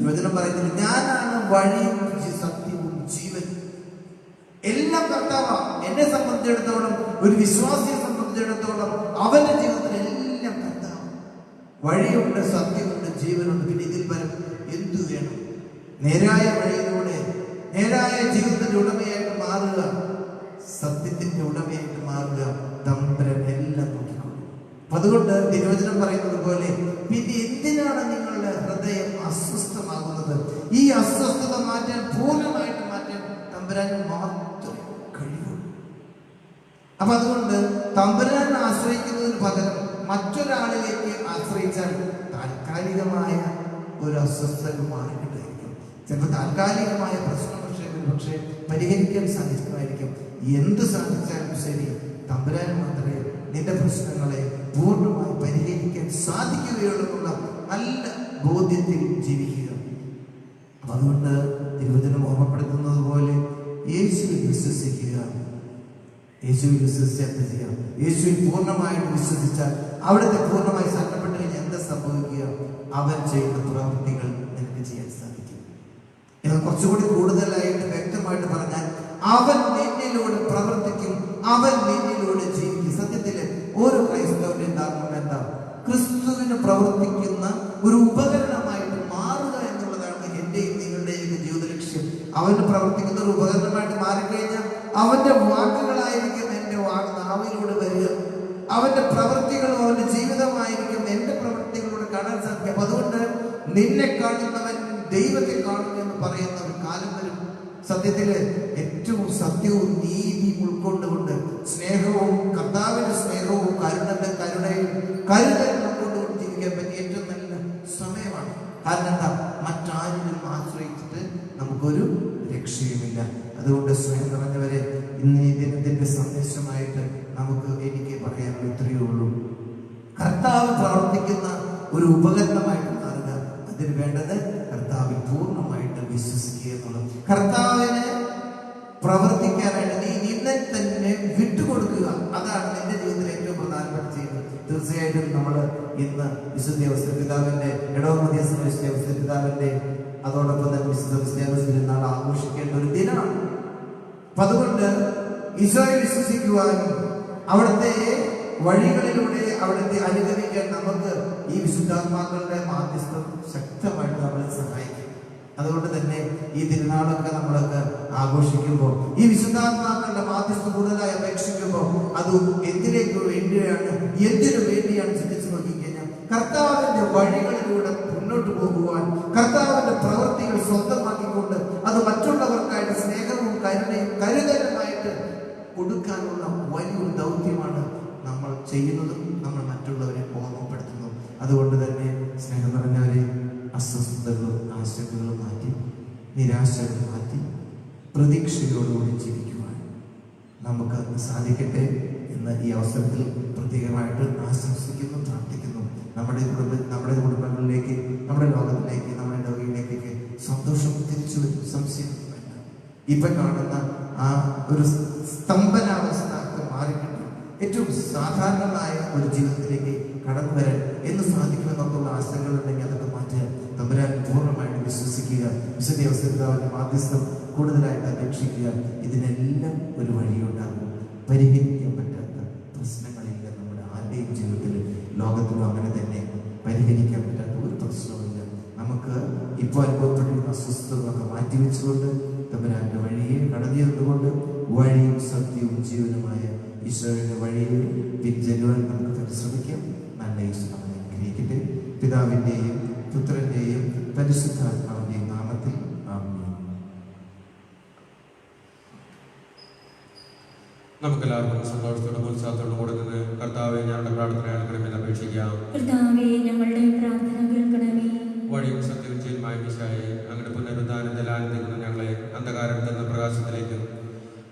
വചനം പറയുന്നത്, ഞാനാണ് വഴിയും സത്യവും ജീവൻ. എല്ലാം കർത്താവാ. എന്നെ സംബന്ധിച്ചിടത്തോളം, ഒരു വിശ്വാസിയെ സംബന്ധിച്ചിടത്തോളം അവന്റെ ജീവിതത്തിൽ എല്ലാം കർത്താവ്. വഴിയുണ്ട്, സത്യമുണ്ട്, ജീവനുണ്ട്. പിന്നെ ഇതിൽ പരം എന്തു വേണം? നേരായ വഴിയിലൂടെ നേരായ ജീവിതത്തിന്റെ ഉടമയായിട്ട് മാറുക, സത്യത്തിന്റെ ഉടമയായിട്ട് മാറുക. തമ്പുരാൻ എല്ലാം നോക്കിക്കൊള്ളു. അതുകൊണ്ട് തിരുവചനം പറയുന്നത് പോലെ, പിന്നെ എന്തിനാണ് നിങ്ങളുടെ ഹൃദയം അസ്വസ്ഥമാകുന്നത്? ഈ അസ്വസ്ഥത മാറ്റാൻ, പൂർണ്ണമായിട്ട് മാറ്റാൻ തമ്പുരാൻ മാത്രമേ കഴിയുള്ളൂ. അപ്പൊ അതുകൊണ്ട് തമ്പുരാൻ ആശ്രയിക്കുന്നതിന് പകരം മറ്റൊരാളിലേക്ക് ആശ്രയിച്ചാൽ താൽക്കാലികമായ ഒരു അസ്വസ്ഥത മാറിക്കിട്ടായിരിക്കും. ചിലപ്പോൾ താൽക്കാലികമായ പ്രശ്നം പക്ഷേ പരിഹരിക്കാൻ സാധിക്കുമായിരിക്കും. എന്ത് സാധിച്ചാലും ശരി, തമ്പുരാൻ മാത്രമേ നിന്റെ പ്രശ്നങ്ങളെ പൂർണ്ണമായി പരിഹരിക്കാൻ സാധിക്കുകയുള്ളൂ എന്നുള്ള നല്ല ബോധ്യത്തിൽ ജീവിക്കുക. അപ്പൊ അതുകൊണ്ട് തിരുവചനം ഓർമ്മപ്പെടുത്തുന്നത് പോലെ യേശുവിൽ വിശ്വസിക്കുക. യേശുവിൽ വിശ്വസിച്ചാൽ ചെയ്യാം. യേശുവിൽ പൂർണ്ണമായിട്ട് വിശ്വസിച്ചാൽ, അവിടുത്തെ പൂർണ്ണമായി ശരണപ്പെട്ട് കഴിഞ്ഞാൽ എന്താ സംഭവിക്കുക? അവൻ ചെയ്യുന്ന പ്രവൃത്തികൾ നിനക്ക് ചെയ്യാൻ സാധിക്കും. എന്നാൽ കുറച്ചുകൂടി കൂടുതലായിട്ട് വ്യക്തമായിട്ട് പറഞ്ഞാൽ, അവൻ നിന്നിലൂടെ പ്രവർത്തിക്കും, അവൻ നിന്നിലൂടെ ജീവിക്കും. സത്യത്തില് ഓരോ ക്രൈസ്തവന്റെയും ധാരണ എന്താ? ക്രിസ്തുവിന് പ്രവർത്തിക്കുന്ന ഒരു ഉപകരണമായിട്ട് മാറുക എന്നുള്ളതാണ് എന്റെയും നിങ്ങളുടെയും ജീവിത ലക്ഷ്യം. അവന് പ്രവർത്തിക്കുന്ന ഒരു ഉപകരണമായിട്ട് മാറിക്കഴിഞ്ഞാൽ അവന്റെ വാക്കുകളായിരിക്കും എന്റെ നാവിലൂടെ വരിക. അവന്റെ പ്രവൃത്തികളും അവന്റെ ജീവിതമായിരിക്കും എന്റെ പ്രവൃത്തികളോട് കാണാൻ സാധിക്കും. അപ്പൊ അതുകൊണ്ട് നിന്നെ കാണുന്നവൻ ദൈവത്തെ കാണും എന്ന് പറയുന്ന ഒരു കാലം വരും. സത്യത്തില് ഏറ്റവും സത്യവും നീതിയും ഉൾക്കൊണ്ടുകൊണ്ട്, സ്നേഹവും, കർത്താവിന്റെ സ്നേഹവും, കരുണയും ഉൾക്കൊണ്ടുകൊണ്ട് ജീവിക്കാൻ പറ്റിയ ഏറ്റവും നല്ല സമയമാണ്. കാരണം എന്താ? മറ്റാരിലും ആശ്രയിച്ചിട്ട് നമുക്കൊരു രക്ഷയുമില്ല. അതുകൊണ്ട് സ്നേഹം നിറഞ്ഞവരെ, ഇന്ന് ഈ ദിനത്തിന്റെ സന്ദേശമായിട്ട് എനിക്ക് പറയാനുള്ള ഇത്രയേ ഉള്ളൂ. കർത്താവ് പ്രവർത്തിക്കുന്ന ഒരു ഉപകരണമായിട്ട് മാറുക. അതിന് വേണ്ടത് കർത്താവിൽ പൂർണ്ണമായിട്ട് വിശ്വസിക്കുക എന്നുള്ളത്. കർത്താവിന് പ്രവർത്തിക്കാനായിട്ട് നീ നിന്നെ തന്നെ വിട്ടുകൊടുക്കുക. അതാണ് നിന്റെ ജീവിതത്തിൽ ഏറ്റവും പ്രധാനപ്പെട്ട ചെയ്യുന്നത്. തീർച്ചയായിട്ടും നമ്മൾ ഇന്ന് വിശുദ്ധ ഔസേപ്പ് പിതാവിന്റെ, വിശുദ്ധ ഔസേപ്പ് പിതാവിന്റെ, അതോടൊപ്പം തന്നെ വിശുദ്ധ ക്രിസ്ത്യാനോസ് തിരുനാൾ ആഘോഷിക്കേണ്ട ഒരു ദിനമാണ്. അപ്പൊ അതുകൊണ്ട് ഈശോയെ വിശ്വസിക്കുവാനും അവിടുത്തെ വഴികളിലൂടെ അവിടുത്തെ അനുഗമിക്കാൻ നമുക്ക് ഈ വിശുദ്ധാത്മാക്കളുടെ മാധ്യസ്ഥം ശക്തമായിട്ട് നമ്മളെ സഹായിക്കും. അതുകൊണ്ട് തന്നെ ഈ തിരുനാളൊക്കെ നമ്മളൊക്കെ ആഘോഷിക്കുമ്പോൾ, ഈ വിശുദ്ധാത്മാക്കളുടെ മാധ്യസ്ഥം കൂടുതലായി അപേക്ഷിക്കുമ്പോൾ, അത് എന്തിനു വേണ്ടിയാണ് ചിന്തിച്ചു നോക്കിക്കഴിഞ്ഞാൽ, കർത്താവിന്റെ വഴികളിലൂടെ മുന്നോട്ട് പോകുവാൻ, കർത്താവിന്റെ പ്രവൃത്തികൾ സ്വന്തമാക്കിക്കൊണ്ട് അത് മറ്റുള്ളവർക്കായിട്ട് സ്നേഹവും കരുതലുമായിട്ട് കൊടുക്കാനുള്ള വലിയൊരു ദൗത്യമാണ് നമ്മൾ ചെയ്യുന്നതും നമ്മൾ മറ്റുള്ളവരെ ഓർമ്മപ്പെടുത്തുന്നതും. അതുകൊണ്ട് തന്നെ സ്നേഹം നിറഞ്ഞവരെ, അസ്വസ്ഥതകളും ആശങ്കകളും മാറ്റി, നിരാശകൾ മാറ്റി, പ്രതീക്ഷയോടുകൂടി ജീവിക്കുവാൻ നമുക്ക് സാധിക്കട്ടെ എന്ന് ഈ അവസരത്തിൽ പ്രത്യേകമായിട്ട് ആശംസിക്കുന്നു, പ്രാർത്ഥിക്കുന്നു. നമ്മുടെ കുടുംബങ്ങളിലേക്ക്, നമ്മുടെ ലോകത്തിലേക്ക്, നമ്മുടെ ഇടവകയിലേക്കൊക്കെ സന്തോഷം തിരിച്ചു വരും, സംശയം വേണ്ട. ഇപ്പൊ കാണുന്ന ആ ഒരു സ്തംഭനാവസ്ഥ മാറിക്കിട്ടും ഏറ്റവും സാധാരണമായ ഒരു ജീവിതത്തിലേക്ക് കടന്നു വരാൻ എന്ന് സാധിക്കുമെന്നുള്ള ആശങ്കകളുണ്ടെങ്കിൽ അതൊക്കെ മാറ്റുക. തമ്പുരാൻ പൂർണ്ണമായിട്ട് വിശ്വസിക്കുക. വിശുദ്ധ ഔസേപ്പിതാവിന്റെ മാധ്യസ്ഥം കൂടുതലായിട്ട് അപേക്ഷിക്കുക. ഇതിനെല്ലാം ഒരു വഴിയുണ്ടാകും. പരിഹരിക്കാൻ പറ്റാത്ത പ്രശ്നങ്ങളില്ല നമ്മുടെ ആരുടെയും ജീവിതത്തിൽ. ലോകത്തിലും അങ്ങനെ തന്നെ പരിഹരിക്കാൻ പറ്റാത്ത ഒരു പ്രശ്നവുമില്ല. നമുക്ക് ഇപ്പോൾ അനുഭവപ്പെട്ടിരുന്ന അസ്വസ്ഥതകളൊക്കെ മാറ്റിവെച്ചുകൊണ്ട് തമ്പുരാന്റെ വഴിയെ കടന്നു ചെന്നുകൊണ്ട് വഴിയും സത്യവും ജീവനുമായ ഈശോയുടെ വഴിയിൽ പിൻചെല്ലുവാൻ നമുക്ക് പരിശ്രമിക്കാം. നല്ല ഈശോ നമ്മളെ അനുഗ്രഹിക്കട്ടെ. പിതാവിൻ്റെയും പുത്രൻ്റെയും പരിശുദ്ധാത്മാവിൻ്റെയും നാമത്തിൽ ആമേൻ. നമുക്കെല്ലാവർക്കും സന്തോഷത്തോടും ഉത്സാഹത്തോടും കൂടെ നിന്ന് കർത്താവെ ഞങ്ങളുടെ പ്രാർത്ഥന കേൾക്കണമെന്ന് അപേക്ഷിക്കാം. കർത്താവേ, ഞങ്ങളുടെ പ്രാർത്ഥന കേൾക്കണമേ. വഴിയും സത്യവും ചെയ്യുമായ മിശിഹായേ, അങ്ങയുടെ പുനരുദ്ധാനത്തിൽ ആനന്ദിക്കുന്ന ഞങ്ങളെ അന്ധകാരത്തിൽ നിന്ന് പ്രകാശത്തിലേക്കും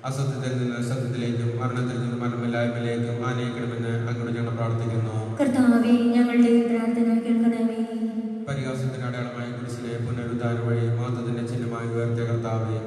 അസത്യത്തിൽ നിന്ന് സത്യത്തിലേക്കും മരണത്തിൽ നിന്ന് മരണമില്ലായ്മയിലേക്കും ആനയിക്കണമെന്ന് അങ്ങോട്ട് ഞങ്ങൾ പ്രാർത്ഥിക്കുന്നു. കർത്താവേ, ഞങ്ങളുടെ പ്രാർത്ഥന കേൾക്കണമേ. പരിഹാസത്തിന് അടയാളമായ കുരിശിലെ പുനരുദ്ധാന വഴി മഹത്വത്തിന്റെ ചിഹ്നമായി ഉയർത്തിയ കർത്താവെ,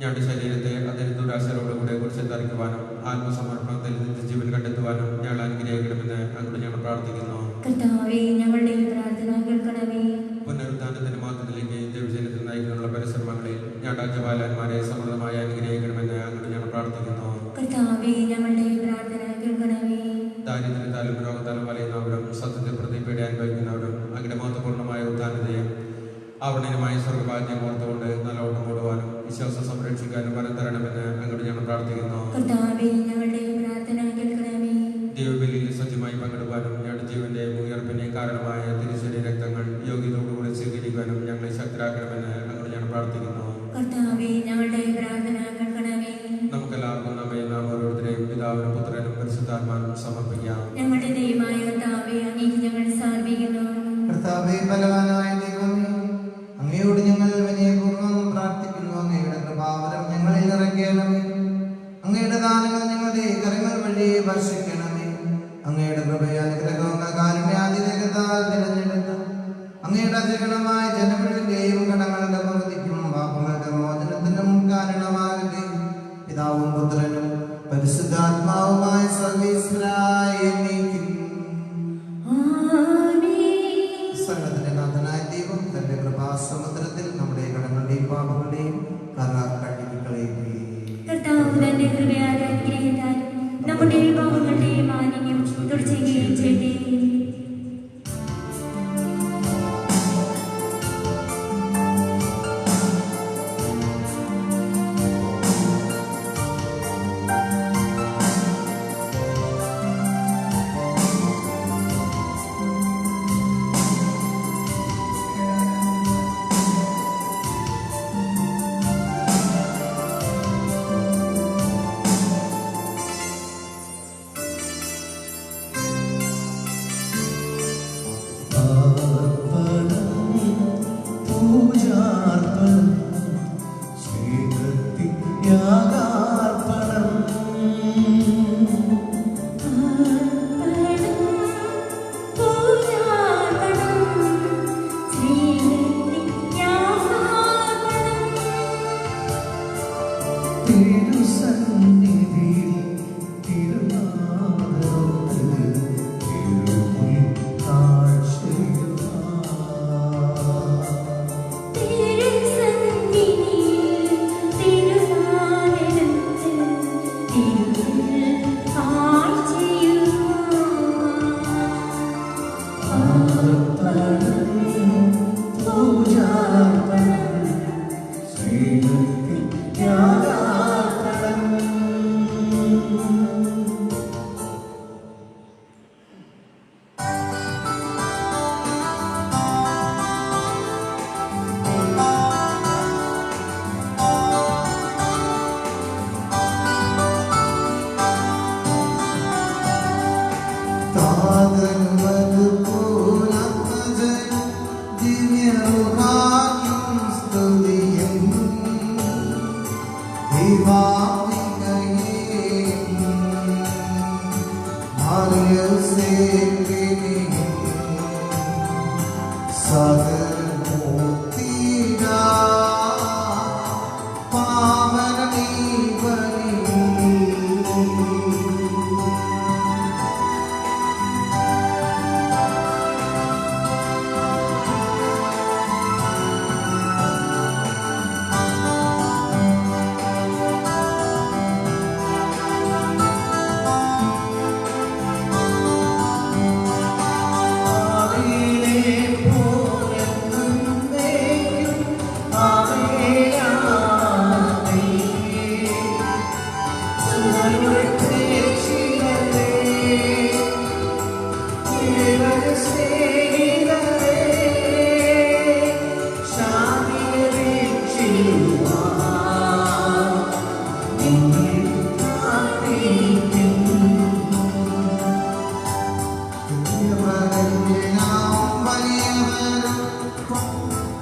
ഞങ്ങളുടെ ശരീരത്തെ അതിന് ദുരാശയോടുകൂടെ കുറിച്ച് തറിക്കുവാനും ആത്മസമർപ്പണത്തിൽ നിത്യജീവൻ കണ്ടെത്തുവാനും ഞങ്ങൾ അനുഗ്രഹിക്കണമെന്ന് അങ്ങോട്ട് ഞങ്ങൾ പ്രാർത്ഥിക്കുന്നു. കർത്താവേ, ഞങ്ങളുടെ പ്രാർത്ഥന കേൾക്കണമേ. പുനരുദ്ധാനത്തിന്റെ മാർഗത്തിലേക്ക് ദൈവജനത്തിൽ നയിക്കാനുള്ള പരിശ്രമങ്ങളിൽ ഞങ്ങളുടെ അജപാലന്മാരെ സമൃദ്ധമായി അനുഗ്രഹിക്കണമെന്ന് അങ്ങോട്ട് ഞങ്ങൾ പ്രാർത്ഥിക്കുന്നു. കർത്താവേ, ഞങ്ങളുടെ പ്രാർത്ഥന കേൾക്കണമേ. ദാരിദ്ര്യത്താലും രോഗത്താലും വലയുന്നവരും സത്യത്തെ പ്രതി പേടി അനുഭവിക്കുന്നവരും അങ്ങയുടെ മഹത്വപൂർണ്ണമായ ഉദ്ധാനതയും ആവരണീയമായ സ്വർഗഭാഗ്യം ഓർത്തുകൊണ്ട് നല്ല ഓട്ടം ഓടുവാനും വിശ്വാസം സംരക്ഷിക്കാനും വരം തരണമെന്ന് അങ്ങോട്ട് ഞങ്ങൾ പ്രാർത്ഥിക്കുന്നു. കർത്താവേ, ഞങ്ങളുടെ പ്രാർത്ഥന കേൾക്കണമേ. ദൈവബലിയിൽ സത്യമായി പങ്കെടുക്കാനും ഞങ്ങളുടെ ജീവന്റെ ഉയർപ്പിന് കാരണമായ തിരുശരീര രക്തങ്ങൾ യോഗ്യതയോടുകൂടി സ്വീകരിക്കാനും ഞങ്ങളെ ശക്തരാക്കണമെന്ന് അങ്ങോട്ട് ഞങ്ങൾ പ്രാർത്ഥിക്കുന്നു. കർത്താവേ, ഞങ്ങളുടെ പ്രാർത്ഥന കേൾക്കണമേ. നമുക്കെല്ലാവർക്കും നമ്മെ നാം ഓരോരുത്തരെയും പിതാവിനും പുത്രനും പരിശുദ്ധാത്മാവിനും സമർപ്പിക്കാം. ഞങ്ങളുടെ ദൈവമായ കർത്താവേ, അങ്ങേക്ക് ഞങ്ങൾ സമർപ്പിക്കുന്നു. കർത്താവേ, ബലവാനായ ദൈവമേ, അങ്ങയോട് ഞങ്ങൾ വിനയപൂർവ്വം പ്രാർത്ഥിക്കുന്നു. അങ്ങയുടെ കൃപാവരം ഞങ്ങളിൽ നിറയ്ക്കണമേ. അങ്ങയുടെ ദാനങ്ങൾ ഞങ്ങളുടെ കരങ്ങൾ വഴി വർഷിക്കണമേ. അങ്ങയുടെ കൃപയാനുഗ്രഹവും കാരുണ്യാതിരേകത്താൽ തിരഞ്ഞെടുത്ത് അങ്ങയുടെ അജഗണമായ ജനങ്ങളുടെയും കടങ്ങളുടെ പ്രവൃത്തിക്കും പാപങ്ങളുടെ മോചനത്തിനും കാരണമാകട്ടെ. പിതാവും പുത്രനും പരിശുദ്ധാത്മാവുമായ സർവീശ്വരായ എന്നേക്കും. സകലത്തിന്റെ നാഥനായ ദൈവം തന്റെ കൃപാസമുദ്രത്തിൽ നമ്മുടെ കടങ്ങളുടെയും പാപങ്ങളുടെയും കര കഴുകിക്കളയുകയും കർത്താവ് തന്റെ കൃപയാൽ അനുഗ്രഹിച്ചാൽ നമ്മുടെ പാപങ്ങളുടെയും മാലിന്യം തുടച്ചുകയും ചെയ്തേ.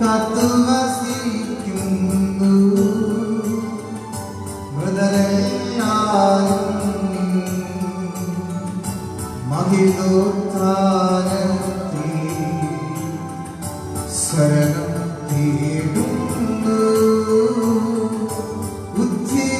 കാത്തുവസിക്കുന്നു മൃതരെല്ലാരും മഹിതോത്ഥാനത്തിൽ ശരണം തേടുന്നു ഉദ്ധിതരായിടുവാൻ.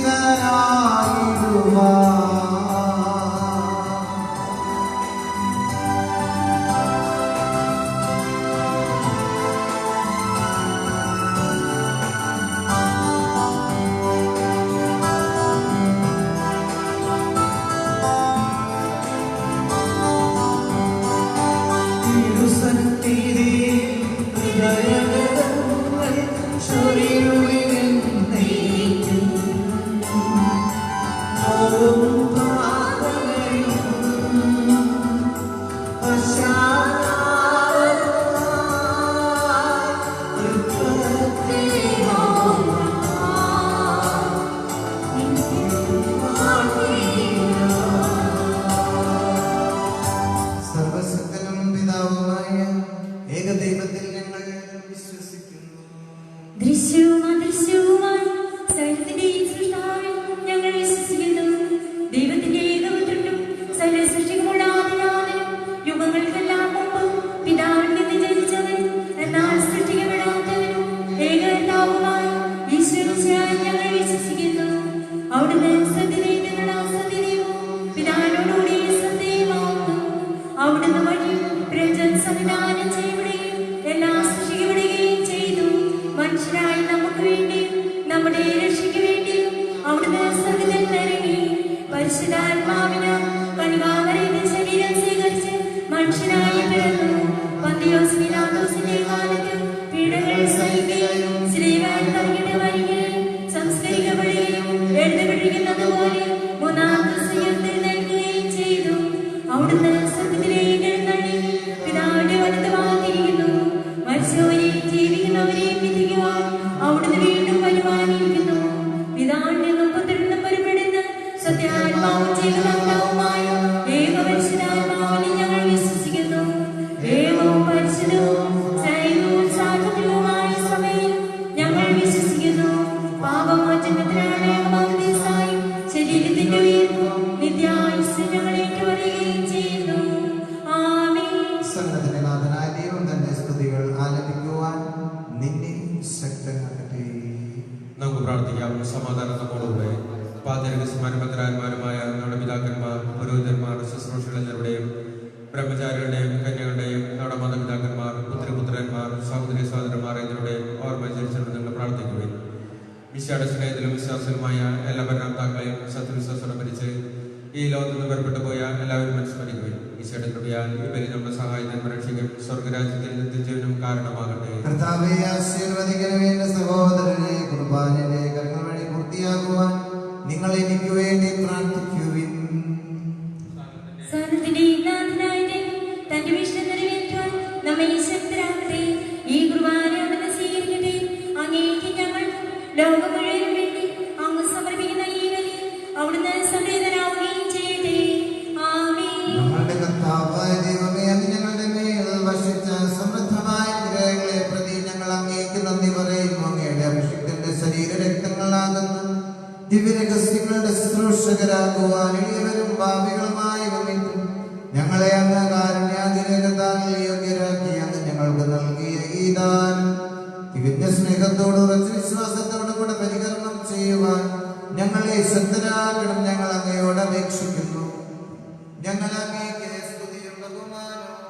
സർവശക്തനും പിതാവുമായ ഏകദൈവത്തിൽ ഞങ്ങൾ വിശ്വസിക്കുന്നു. ദൃശ്യവും അദൃശ്യവുമായ സകലത്തിന്റെയും സൃഷ്ടാവിൽ ഞങ്ങൾ വിശ്വസിക്കുന്നു. ദൈവത്തിന്റെ ഏകപുത്രനും സകല സൃഷ്ടികളുടെ ആദിനാഥനും യുഗങ്ങൾക്കെല്ലാം മുമ്പ് പിതാവിൽ നിന്ന് ജനിച്ചവൻ എന്നാൽ സൃഷ്ടിക്കപ്പെടാത്തവനും ഏകകർത്താവുമായ ഈശ്വരനായി ഞങ്ങൾ വിശ്വസിക്കുന്നു. അവിടുന്ന് സത്യതയിൽ നിന്നുള്ള അസത്യതയും പിതാവിനോടുകൂടി സത്യമാകുന്നു. അവിടുന്ന് വഴി പ്രപഞ്ചം സംവിധാനം ചെയ്യപ്പെടുകയും എല്ലാം സൃഷ്ടിക്കപ്പെടുകയും ചെയ്തു. മനുഷ്യരായി നമുക്ക് വേണ്ടിയും നമ്മുടെ രക്ഷയ്ക്ക് വേണ്ടിയും അവിടുന്ന് സ്വർഗ്ഗത്തിൽ നിന്നിറങ്ങി. പരിശുദ്ധാത്മാവിനാൽ കന്യകാമറിയത്തിൽ ശരീരം സ്വീകരിച്ച് മനുഷ്യനായി പിറന്നു. പന്തിയോസ് പീലാത്തോസിന്റെ കാലത്ത് പീഡകൾ സഹിക്കുകയും സ്ലീബായിൽ തറയ്ക്കപ്പെട്ട് മരിക്കുകയും സംസ്കരിക്കപ്പെടുകയും എഴുതപ്പെട്ടിരിക്കുന്നത് പോലെ മൂന്നാം ദിവസം ഉയർത്തെഴുന്നേൽക്കുകയും ചെയ്തു. അവിടുന്ന് സ്വർഗ്ഗത്തിലേക്ക് എഴുന്നള്ളി പിതാവിന്റെ വലത്തുഭാഗത്തിരിക്കുന്നു. മരിച്ചവരെയും ജീവിക്കുന്നവരെയും വിധിക്കുവാൻ അവിടുന്ന് വീണ്ടും വരുവാനിരിക്കുന്നു. പിതാവിൽ നിന്നും പുത്രനിൽ നിന്നും പുറപ്പെടുന്ന സത്യാത്മാവും ജീവനാത്മാവുമായ ഏകപരിശുദ്ധാത്മാവിൽ ഞങ്ങൾ വിശ്വസിക്കുന്നു. ഏകവും പരിശുദ്ധവും സൈവവും സാധുതവുമായ സഭയിൽ ഞങ്ങൾ വിശ്വസിക്കുന്നു. പാപമോചനത്തിനാണ് ഏകമാമോദീസായും ശരീരത്തിന്റെ ഉയർപ്പും നിത്യായുസ്സും ഞങ്ങൾ ഏറ്റുപറയുകയും ചെയ്യുന്നു. ആമേൻ. സകലത്തിന്റെ നാഥനായ ദൈവം തന്റെ സ്തുതികൾ ആലപിക്കുവാൻ നിന്നെ ശക്തനാക്കട്ടെ. നമുക്ക് പ്രാർത്ഥിക്കാം. സമാധാനത്തോടുകൂടെ പാതിരകസ്മാരപത്രാന്മാരുമായ നമ്മുടെ പിതാക്കന്മാർ, പുരോഹിതന്മാർ, ശുശ്രൂഷകളുടെയും ബ്രഹ്മചാരികളുടെയും കന്യകളുടെയും നമ്മുടെ മാതാപിതാക്കന്മാർ, പുത്രപുത്രന്മാർ, സഹോദരി സഹോദരന്മാർ എന്നിവരുടെയും ഓർമ്മ ചരിച്ചിട്ട് നിങ്ങൾ പ്രാർത്ഥിക്കുകയും ഈശോയുടെ സ്നേഹത്തിലും വിശ്വാസത്തിലുമായ എല്ലാ ഭരണാതാക്കളെയും സത്യവിശ്വാസത്തോടെ ഭരിച്ച് ഈ ലോകത്ത് നിന്ന് വേർപെട്ടു പോയ എല്ലാവരും അനുസ്മരിക്കുകയും ഈശോയുടെ കൃപയാൽ ഇവരെ നമ്മുടെ സഹായത്തിനും രക്ഷിക്കും സ്വർഗരാജ്യത്തിൽ നിത്യജീവനും കാരണമാകട്ടെ. കർത്താവേ, ആശീർവദിക്കണമേ എന്റെ സഹോദരനെ. കുർബാനയുടെ കർമ്മങ്ങൾ വഴി പൂർത്തിയാകുവാൻ നിങ്ങൾ എനിക്ക് വേണ്ടി പ്രാർത്ഥിക്കുവിൻ. സകലത്തിന്റെയും നാഥനായ ദൈവം തന്റെ വിഷ്ണു നിറവേറ്റുവാൻ നമ്മെ ശക്തരാക്കട്ടെ. ഈ കുർബാന അവിടുന്ന് സ്വീകരിക്കട്ടെ. അങ്ങേക്ക് ഞങ്ങൾ ലോകം മുഴുവനും വേണ്ടി അങ്ങ് സമർപ്പിക്കുന്ന ഈ ബലി അവിടുന്ന് സംപ്രീതനാവുകയും ചെയ്യട്ടെ. ആമേൻ. ഞങ്ങളുടെ കർത്താവായ ദൈവമേ, അങ്ങ് ഞങ്ങളുടെ മേൽ വർഷിച്ച സമൃദ്ധമായ അനുഗ്രഹങ്ങളെ പ്രതി ഞങ്ങൾ അങ്ങേക്ക് നന്ദി പറയുന്നു. അങ്ങയുടെ അഭിഷിക്തന്റെ ശരീരരക്തങ്ങളാകുന്ന ദിവ്യരഹസ്യങ്ങളുടെ ശുശ്രൂഷകരാകുവാൻ എളിയവരും ഭാവികളുമായി വന്നിട്ടും ഞങ്ങളെ അങ്ങ് കാരുണ്യാതിരേകത്താൽ യോഗ്യരാക്കി അങ്ങ് ഞങ്ങൾക്ക് നൽകിയ ഈ ദാനം തികഞ്ഞ സ്നേഹത്തോടും ഉറച്ച വിശ്വാസത്തോടും കൂടെ പരികർമ്മം ചെയ്യുവാൻ ഞങ്ങളെ ശക്തരാക്കണം. ഞങ്ങൾ അങ്ങയോട് അപേക്ഷിക്കുന്നു. ഞങ്ങൾ അങ്ങേക്ക് സ്തുതിയും ബഹുമാനവും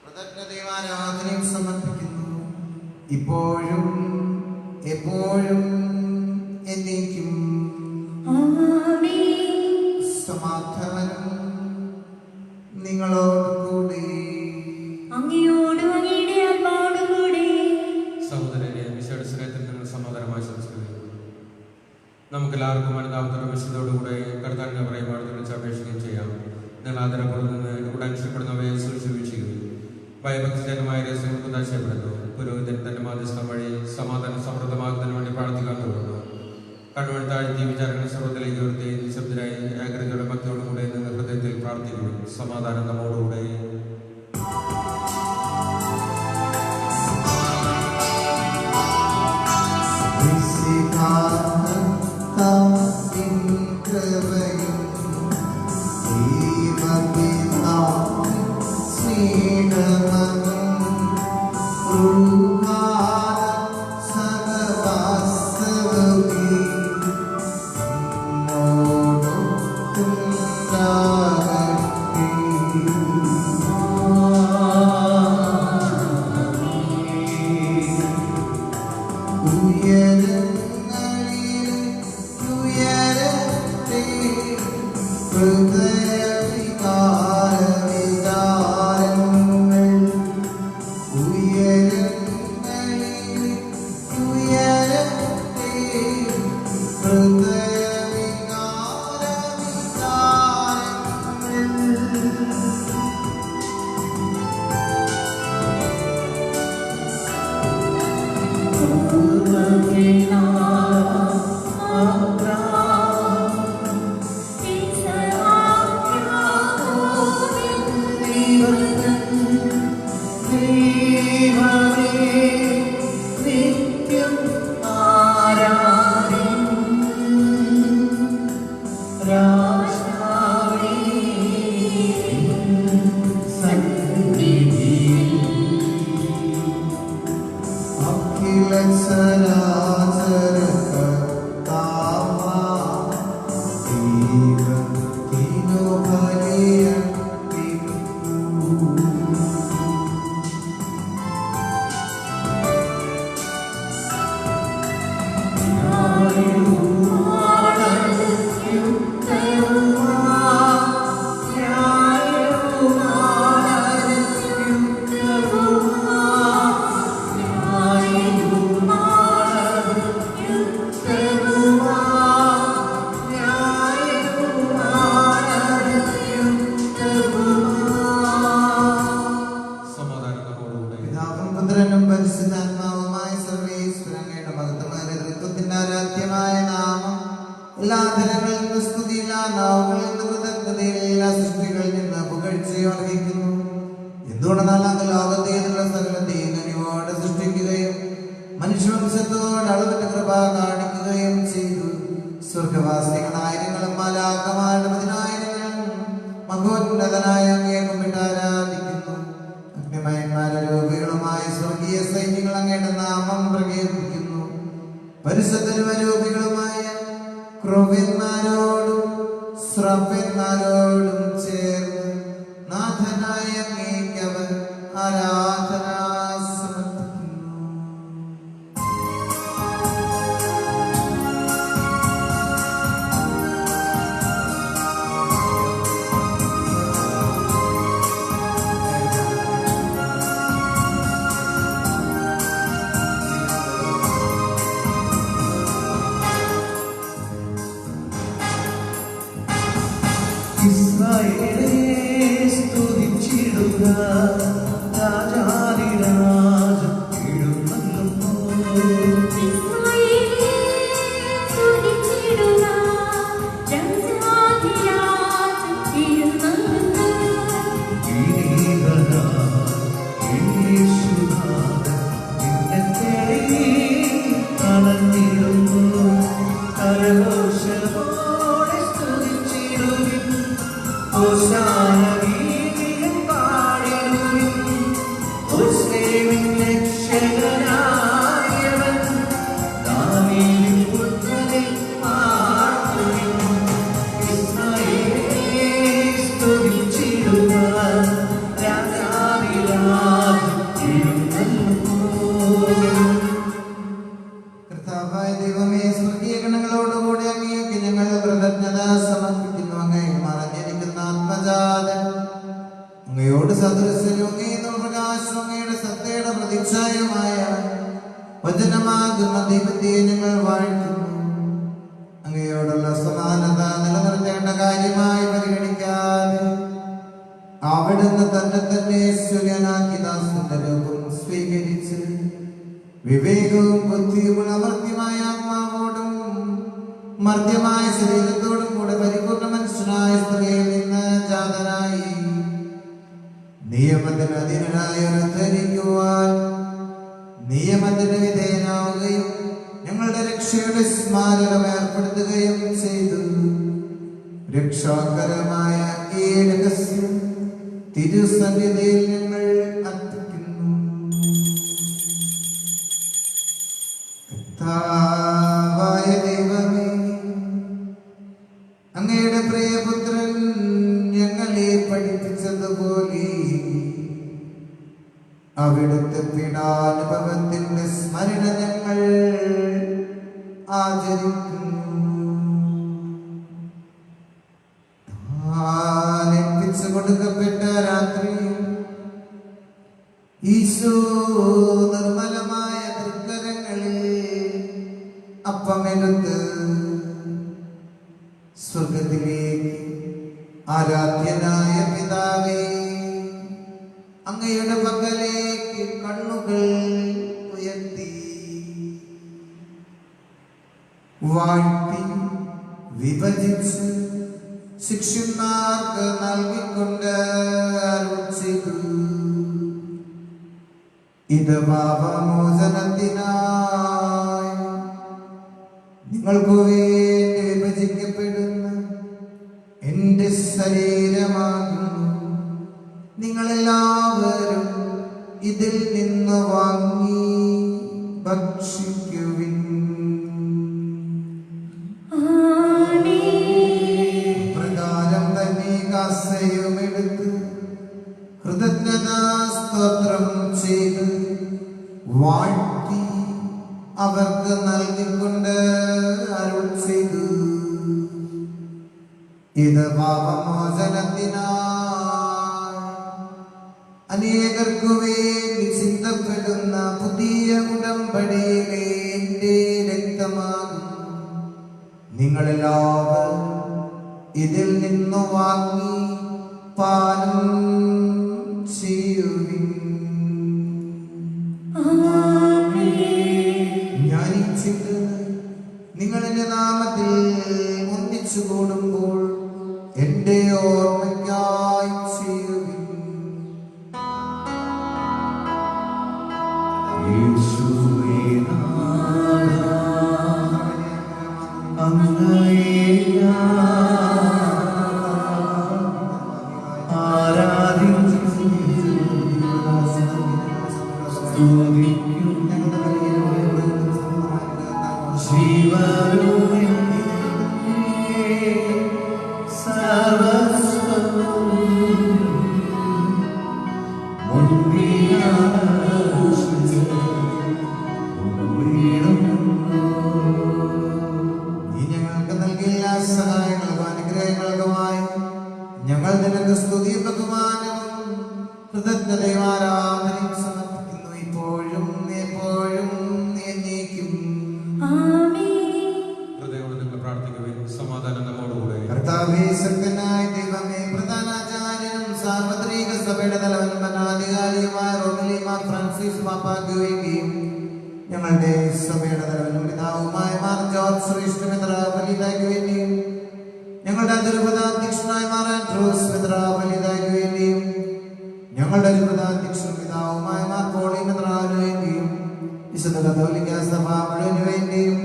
കൃതജ്ഞതയും ആരാധനയും സമർപ്പിക്കുന്നു. ഇപ്പോഴും എപ്പോഴും എന്നേക്കും. ആമേൻ. സമാധാനം നിങ്ങളോട് കൂടി. അങ്ങയോടും അങ്ങയുടെ ആത്മാവോടും കൂടെ. സഹോദരനെ, ഈശോയുടെ സ്നേഹത്തിൽ നിങ്ങൾ സമാധാനമായി സംസ്കരിക്കുന്നു. നമുക്കെല്ലാവർക്കും അനുതാപത്തോടെ വിശുദ്ധോടുകൂടെ കർത്താവിനെ പറയുമ്പോൾ വിളിച്ച് അപേക്ഷിക്കുകയും ചെയ്യാം. നിങ്ങൾ ആദരപൂർവ്വം നിന്ന് ഇവിടെ അനുഷ്ഠപ്പെടുന്നവയെ സൂക്ഷിച്ചു വീക്ഷിക്കുകയും ഭയഭക്തിജനമായ രഹസ്യങ്ങൾക്ക് ദാശയപ്പെടുന്നു. പുരോഹിതൻ തന്റെ മാധ്യസ്ഥം വഴി സമാധാനം സമൃദ്ധമാക്കുന്നതിന് വേണ്ടി പ്രാർത്ഥിക്കാൻ തുടങ്ങുന്നു. കണ്ണുകൾ താഴ്ത്തി വിചാരങ്ങൾ സർവ്വത്തിലേക്ക് ഉയർത്തി നിശബ്ദരായി ഏകഗ്രതയുടെ ഭക്തിയോടുകൂടെ നിങ്ങൾ ഹൃദയത്തിൽ പ്രാർത്ഥിക്കുന്നു. സമാധാനം നമ്മോടുകൂടെ. രക്ഷാകരമായ ഈ രഹസ്യം തിരുസന്നിധിയിൽ ഞങ്ങൾ അർപ്പിക്കുന്നു. കർത്താവായ ദൈവമേ, അങ്ങയുടെ പ്രിയപുത്രൻ ഞങ്ങളെ പഠിപ്പിച്ചതുപോലെ അവിടുത്തെ പീഡാനുഭവത്തിന്റെ സ്മരണ ഞങ്ങൾ ആചരിക്കുന്നു. ഏൽപ്പിച്ചു കൊടുക്കപ്പെട്ട രാത്രി ഈശോ നിർമ്മലമായ തൃക്കരങ്ങളിൽ അപ്പമെടുത്ത് സ്വർഗത്തിലേക്ക് ആരാധ്യനായ പിതാവേ, അങ്ങയുടെ പക്കലേക്ക് കണ്ണുകൾ ഉയർത്തി വാഴ്ത്തി വിഭജിച്ച് ശിഷ്യന്മാർക്ക് നൽകിക്കൊണ്ട് അരുൾ ചെയ്തു, ഇത് പാപമോചനത്തിനായി നിങ്ങൾക്ക് വേണ്ടി വിഭജിക്കപ്പെടുന്ന എന്റെ ശരീരമാകുന്നു. നിങ്ങളെല്ലാവരും ഇതിൽ നിന്ന് വാങ്ങി ഭക്ഷിക്കുവിൻ. പ്രകാരം തന്നെ കാസയുമെടുത്ത് കൃതജ്ഞതാ സ്തോത്രം ചെയ്ത് വാഴ്ത്തി അവർക്ക് നൽകിക്കൊണ്ട് അരുൾ ചെയ്തു, ഇത് പാപമോചനത്തിനായി അനേകർക്കു വേണ്ടി ചിന്തപ്പെടുന്ന പുതിയ ഉടമ്പടിയിലെ എന്റെ രക്തമാകും. നിങ്ങളെല്ലാവരും ഇതിൽ നിന്ന് വാങ്ങി പാനം ചെയ്യുവിൻ. ഞാൻ ഈ ചിന്ത നിങ്ങളുടെ നാമത്തിൽ ഒന്നിച്ചു കൂടുമ്പോൾ എന്റെ ഓർമ്മയ്ക്കായി ചെയ്യുവിൻ. ഞങ്ങൾ നിനക്ക് സ്തുതിയും ബഹുമാനവും കൃതജ്ഞതയും ആരാധനയും സമർപ്പിക്കുന്നു, ഇപ്പോഴും എപ്പോഴും എന്നേക്കും. ഹൃദയത്തോടെ നിങ്ങൾ പ്രാർത്ഥിക്കുവിൻ. സമാധാനം നമ്മോടുകൂടെ. കർത്താവേ, ശക്തനായ ദൈവമേ, പ്രധാനാചാര്യനും സാർവത്രിക സഭയുടെ തലവനും ഭരണാധികാരിയുമായ റോമിലി മാർ ഫ്രാൻസിസ് പാപ്പായ്ക്ക് വേണ്ടിയും ഞങ്ങളുടെ സഭയുടെ തലവനും പിതാവുമായ മാർ ജോർജ് ശ്രേഷ്ഠ മെത്രാപ്പൊലീത്തായ്ക്ക് വേണ്ടിയും ഞങ്ങളുടെ അതിരൂപതാധ്യക്ഷനായ മാർ ആൻഡ്രൂസ് മെത്രാപ്പൊലീത്തായ്ക്ക് വേണ്ടിയും ഞങ്ങളുടെ അതിരൂപതാധ്യക്ഷനും പിതാവുമായ മാർ പോളി മെത്രാവിന് വേണ്ടിയും വിശുദ്ധ കത്തോലിക്ക സഭ മുഴുവന് വേണ്ടിയും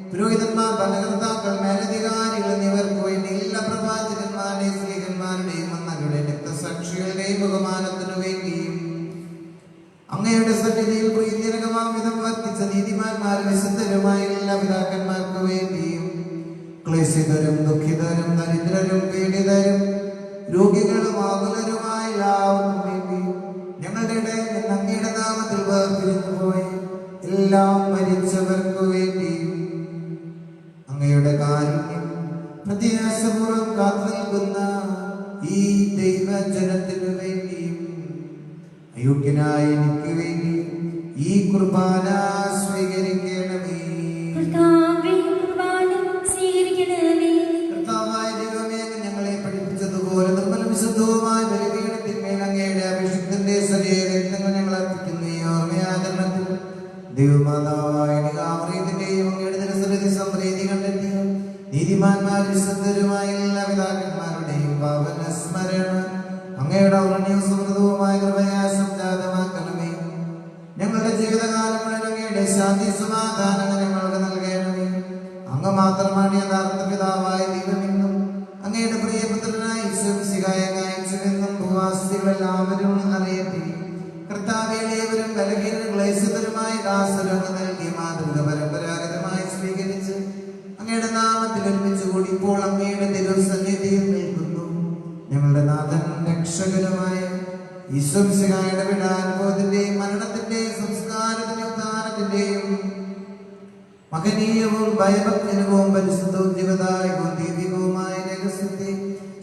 പുരോഹിതന്മാർ, ഭരണകർത്താക്കൾ, മേലധികാരികൾ എന്നിവർക്ക് വേണ്ടി എല്ലാ പ്രവാചകന്മാരുടെയും സ്ത്രീകന്മാരുടെയും മന്നകളുടെ രക്തസാക്ഷികളുടെയും ബഹുമാനത്തിനു വേണ്ടിയും അങ്ങയുടെ സന്നിധിയിൽ പ്രീതിജനകമാം വിധം വർത്തിച്ച നീതിമാന്മാരും വിശുദ്ധരുമായ എല്ലാ പിതാക്കന്മാർക്ക് വേണ്ടിയും ക്ലേശിതരും ദുഃഖിതരും ദരിദ്രരും പീഡിതരും രോഗികളും ആകുലരുമായ എല്ലാവർക്കും വേണ്ടിയും ഞങ്ങളുടെ ഇടയിൽ നിന്ന് അങ്ങയുടെ നാമത്തിൽ വേർപിരിഞ്ഞു പോയി എല്ലാം മരിച്ചവർക്ക് വേണ്ടിയും അങ്ങയുടെ കാരുണ്യം പ്രത്യാശപൂർവ്വം കാത്തു നിൽക്കുന്ന ഈ ദൈവജനത്തിനു വേണ്ടിയും അയോഗ്യനായ എനിക്ക് വേണ്ടി ഈ കുർബാന സ്വീകരിക്കണമേ. കർത്താവായ ദൈവമേ, ഞങ്ങളെ പഠിപ്പിച്ചതുപോലെ നിർമ്മല വിശുദ്ധവുമായ ബലിപീഠത്തിന്മേൽ അങ്ങയുടെ അഭിഷിക്തന്റെ ശരീരരക്തങ്ങൾ ഞങ്ങൾ അർപ്പിക്കുന്നു. ഈ ഓർമ്മയാചരണത്തിൽ ദൈവമാതാവായ നികാമറിയത്തിന്റെയും അങ്ങയുടെ തിരുസന്നിധി സംപ്രീതി കണ്ടെത്തിയ നീതിമാന്മാർ വിശുദ്ധരുമായ എല്ലാ പിതാക്കന്മാരുടെയും പാവന സ്മരണ അങ്ങയുടെ ഔർണ്യവും സമൃദ്ധവുമായ കൃപയാൽ സംജാതമാക്കണമേ. ഞങ്ങളുടെ ജീവിതകാലം മുഴുവൻ അങ്ങയുടെ ശാന്തി സമാധാനങ്ങൾ ഞങ്ങൾക്ക് നൽകണമേ. അങ്ങ് മാത്രമാണ് യഥാർത്ഥ പിതാവായ ദൈവമെന്നും അങ്ങയുടെ പ്രിയപുത്രനായ ഈശോമിശിഹായ അയച്ചുവെന്നും ഭൂവാസികളെല്ലാവരും അറിയട്ടെ. കർത്താവേ, ഏവരും ബലഹീനരും ക്ലേശിതരുമായ ദാസരും അങ്ങ് നൽകിയ മാതൃക പരമ്പരാഗതമായി സ്വീകരിച്ച് അങ്ങയുടെ നാമത്തിൽ ഒരുമിച്ച് കൂടി ഇപ്പോൾ അങ്ങയുടെ തിരുസന്നിധിയിൽ നിൽക്കുന്നു. ഞങ്ങളുടെ നാഥൻ രക്ഷകനുമായ ഈശോമിശിഹായുടെ പീഡാനുഭവത്തിന്റെയും മരണത്തിന്റെയും സംസ്കാരത്തിന്റെയും ഉദ്ധാനത്തിന്റെയും മഹനീയവും ഭയഭക്തനുവും പരിശുദ്ധവും ജീവദായകവും ദൈവികവുമായ രഹസ്യത്തെ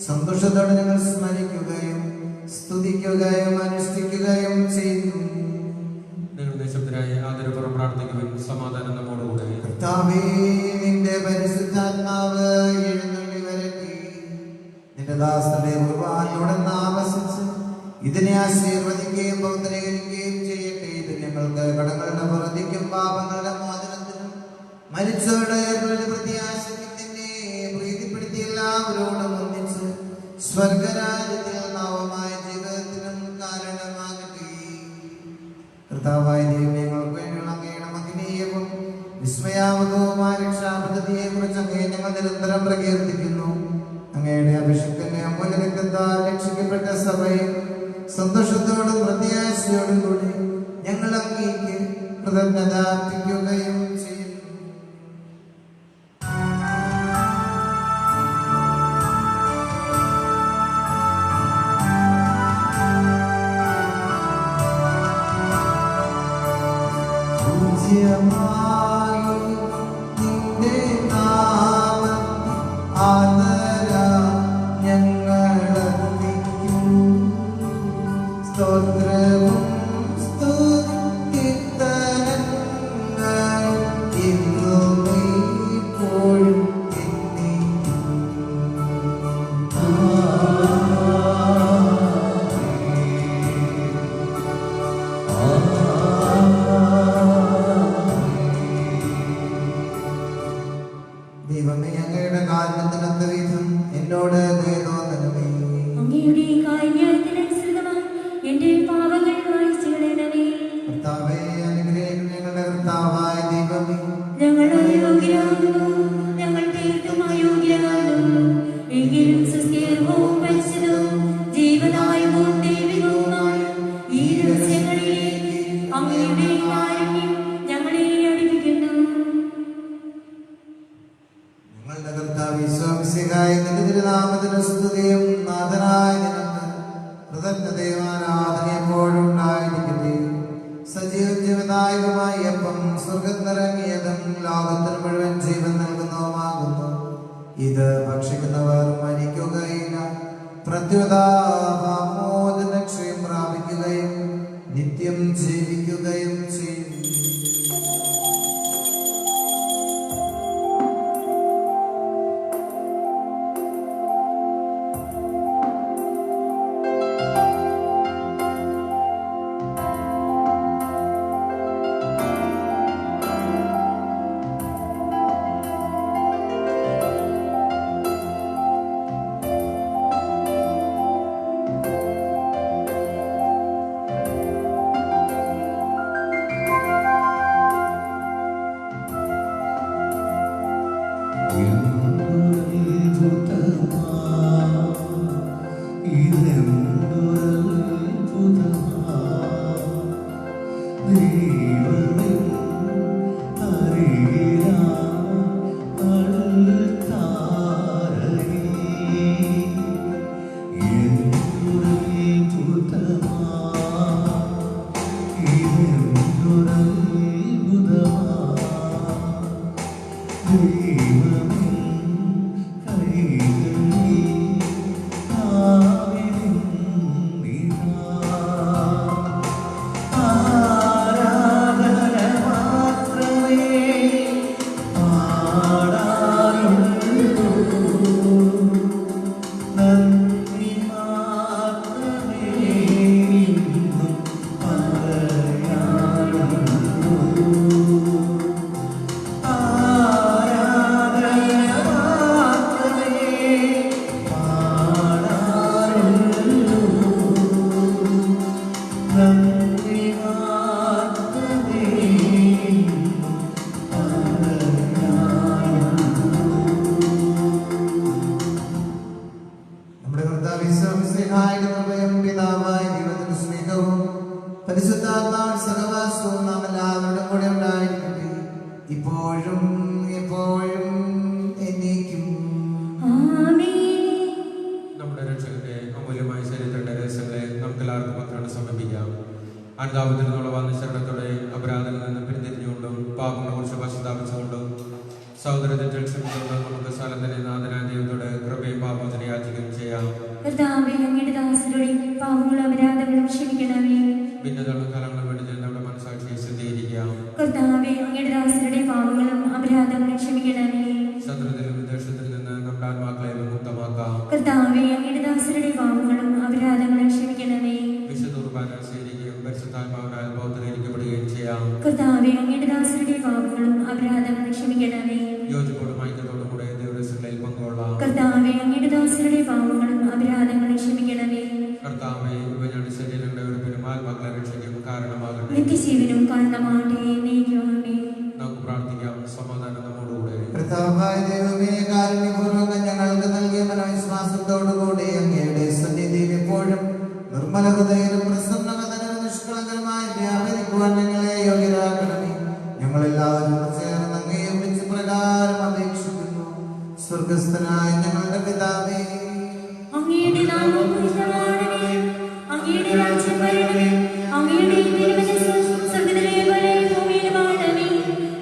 സന്തോഷത്തോടെ ഞങ്ങൾ സ്മരിക്കുകയും സ്തുതിക്കുകയും അനുഷ്ഠിക്കുകയും ചെയ്യുന്നു. നിങ്ങൾ നിശബ്ദരായി ആദരപൂർവ്വം പ്രാർത്ഥിക്കുവാൻ സമാധാനം നമ്മോടുകൂടെ. കർത്താവേ, നിന്റെ പരിശുദ്ധാത്മാവ് എഴുന്നള്ളി വരട്ടെ. നിന്റെ ദാസന്റെ കുർബാനയോടെ ആവസിച്ച് ഇതിനെ ആശീർവദിക്കുകയും പൗത്രീകരിക്കുകയും ചെയ്യട്ടെ. ഇത് ഞങ്ങൾക്ക് കടങ്ങളുടെ പുറത്തേക്കും പാപങ്ങളുടെ മോചനത്തിനും മരിച്ചവരുടെ പ്രത്യാശയ്ക്കും നിന്നെ പ്രീതിപ്പെടുത്തി എല്ലാവരോടും ഒന്നിച്ച് സ്വർഗരാജ്യത്തിൽ നവമായ ജീവിതത്തിനും കാരണമാകട്ടെ. കർത്താവായ ദൈവം, ഞങ്ങൾക്ക് വേണ്ടിയുള്ള അങ്ങയുടെ മഹനീയവും വിസ്മയാവകവുമായ രക്ഷാപദ്ധതിയെ കുറിച്ച് അങ്ങയെ ഞങ്ങൾ നിരന്തരം പ്രകീർത്തിക്കുന്നു. അങ്ങയുടെ അഭിഷേകത്തിന്റെ അമൂല്യ രക്തത്താൽ രക്ഷിക്കപ്പെട്ട സഭയിൽ സന്തോഷത്തോടും പ്രത്യാശയോടും കൂടി ഞങ്ങൾ അങ്ങേക്ക് കൃതജ്ഞത അർപ്പിക്കുകയും ചെയ്യുന്നു. നിന്റെ നാമം ഞങ്ങളർപ്പിക്കും. സ്തോത്രവും സ്തുതിക്കീർത്തനങ്ങൾ ഇന്നും ഇപ്പോഴും എന്നേക്കും. ദൈവമേ, അങ്ങയുടെ കാരുണ്യത്തിനൊത്ത വിധം എന്നോട് ദയ തോന്നണമേ. അങ്ങയുടെ കാരുണ്യത്തിനനുസൃതമായി എന്റെ പാപങ്ങൾ മായ്ച്ചു കളയണമേ. കർത്താവേ, അനുഗ്രഹിക്കുന്ന ഞങ്ങളുടെ കർത്താവായ ദൈവമേ, ഞങ്ങൾ അയോഗ്യരാകുന്നു, ഞങ്ങൾ തീർത്തും അയോഗ്യരാകുന്നു. എങ്കിലും സുസ്ഥിരവും പരിശുദ്ധവും ജീവദായകവും ദൈവികവുമായ ഈ രഹസ്യങ്ങളിലേക്ക് അങ്ങയുടെ കാരുണ്യം ഞങ്ങളെ അടുപ്പിക്കുന്നു. ഞങ്ങളുടെ കർത്താവ് ഈശോമിശിഹായ നിന്റെ തിരുനാമത്തിന് സ്തുതിയും നാഥനായ നിനക്ക് കൃതജ്ഞതയും ആരാധനയും എപ്പോഴും ഉണ്ടായിരിക്കട്ടെ. സജീവ ജീവദായകമായ അപ്പം സ്വർഗത്തിനിറങ്ങിയതും ലോകത്തിന് മുഴുവൻ ജീവൻ നൽകുന്നതുമാകുന്നു. ഇത് ഭക്ഷിക്കുന്നവർ മരിക്കുകയില്ല, പ്രത്യുത മോചനക്ഷയം പ്രാപിക്കുകയും നിത്യം ജീവിക്കുകയും ചെയ്യും. ദൈവമേ കൂടെ ഉണ്ടായിരിക്കട്ടെ, ഇപ്പോഴും എപ്പോഴും എന്നേക്കും. നമ്മുടെ രക്ഷകന്റെ അമൂല്യമായ ശരീരത്തിന്റെ രഹസ്യങ്ങളെ നമുക്ക് എല്ലാവർക്കും പത്രാണ് സമർപ്പിക്കാം. അനുതാപത്തിൽ നിന്നുള്ള വന്നശരണത്തോടെ അപരാധങ്ങളിൽ നിന്ന് പിന്തിരിഞ്ഞുകൊണ്ടും പാപങ്ങളെ കുറിച്ച് പശ്ചാത്തപിച്ചുകൊണ്ടും സഹോദര തെറ്റുകൾ ക്ഷമിച്ചുകൊണ്ടും നമുക്ക് സ്ഥലത്തിന്റെ നാഥനായ ദൈവത്തോടെ കൃപയും പാപത്തിന് യാചിക്കുകയും ചെയ്യാം. ഭിന്നതകളും കാലങ്ങളും വേണ്ടി നമ്മുടെ മനസ്സാക്ഷിയെ ശുദ്ധീകരിക്കാം. ശത്രുതയിലും വിദ്വേഷത്തിൽ നിന്ന് നമ്മുടെ ആത്മാക്കളെ വിമുക്തമാക്കാം. വിശുദ്ധ കുർബാന സ്വീകരിക്കുകയും പരിശുദ്ധാത്മാവിനാൽ പൗത്രീകരിക്കപ്പെടുകയും ചെയ്യാം. യോജിപ്പോടും ഐക്യത്തോടും കൂടെ ദിവസങ്ങളിൽ പങ്കുകൊള്ളാം. കർത്താവേ, ഇവരുടെ ശരീരങ്ങളുടെ ഉറപ്പിനും ആത്മാക്കളെ രക്ഷയ്ക്കും കാരണമാകട്ടെ. നിത്യജീവനും കാരണമാകട്ടെ. നമുക്ക് പ്രാർത്ഥിക്കാം. സമാധാനം നമ്മോടുകൂടെ. കർത്താവായ ദൈവമേ, കാരുണ്യപൂർവ്വം ഞങ്ങൾക്ക് നൽകിയ മനോവിശ്വാസത്തോടുകൂടി അങ്ങയുടെ സന്നിധിയിൽ എപ്പോഴും നിർമ്മല ഹൃദയനും പ്രസന്നകതനും നിഷ്കളങ്കരമായി വ്യാപരിക്കുവാൻ ഞങ്ങളെ യോഗ്യരാക്കണമേ. ഞങ്ങളെല്ലാവരും ചേർന്ന് അങ്ങയെ വിളിച്ച് പ്രകാരം അപേക്ഷിക്കുന്നു. സ്വർഗസ്ഥനായ ഞങ്ങളുടെ പിതാവേ, അങ്ങയുടെ നാമം പൂജിതമാകണമേ. അങ്ങയുടെ രാജ്യം വരണമേ. അങ്ങയുടെ തിരുമനസ്സ് സ്വർഗ്ഗത്തിലെ പോലെ ഭൂമിയിലുമാകണമേ.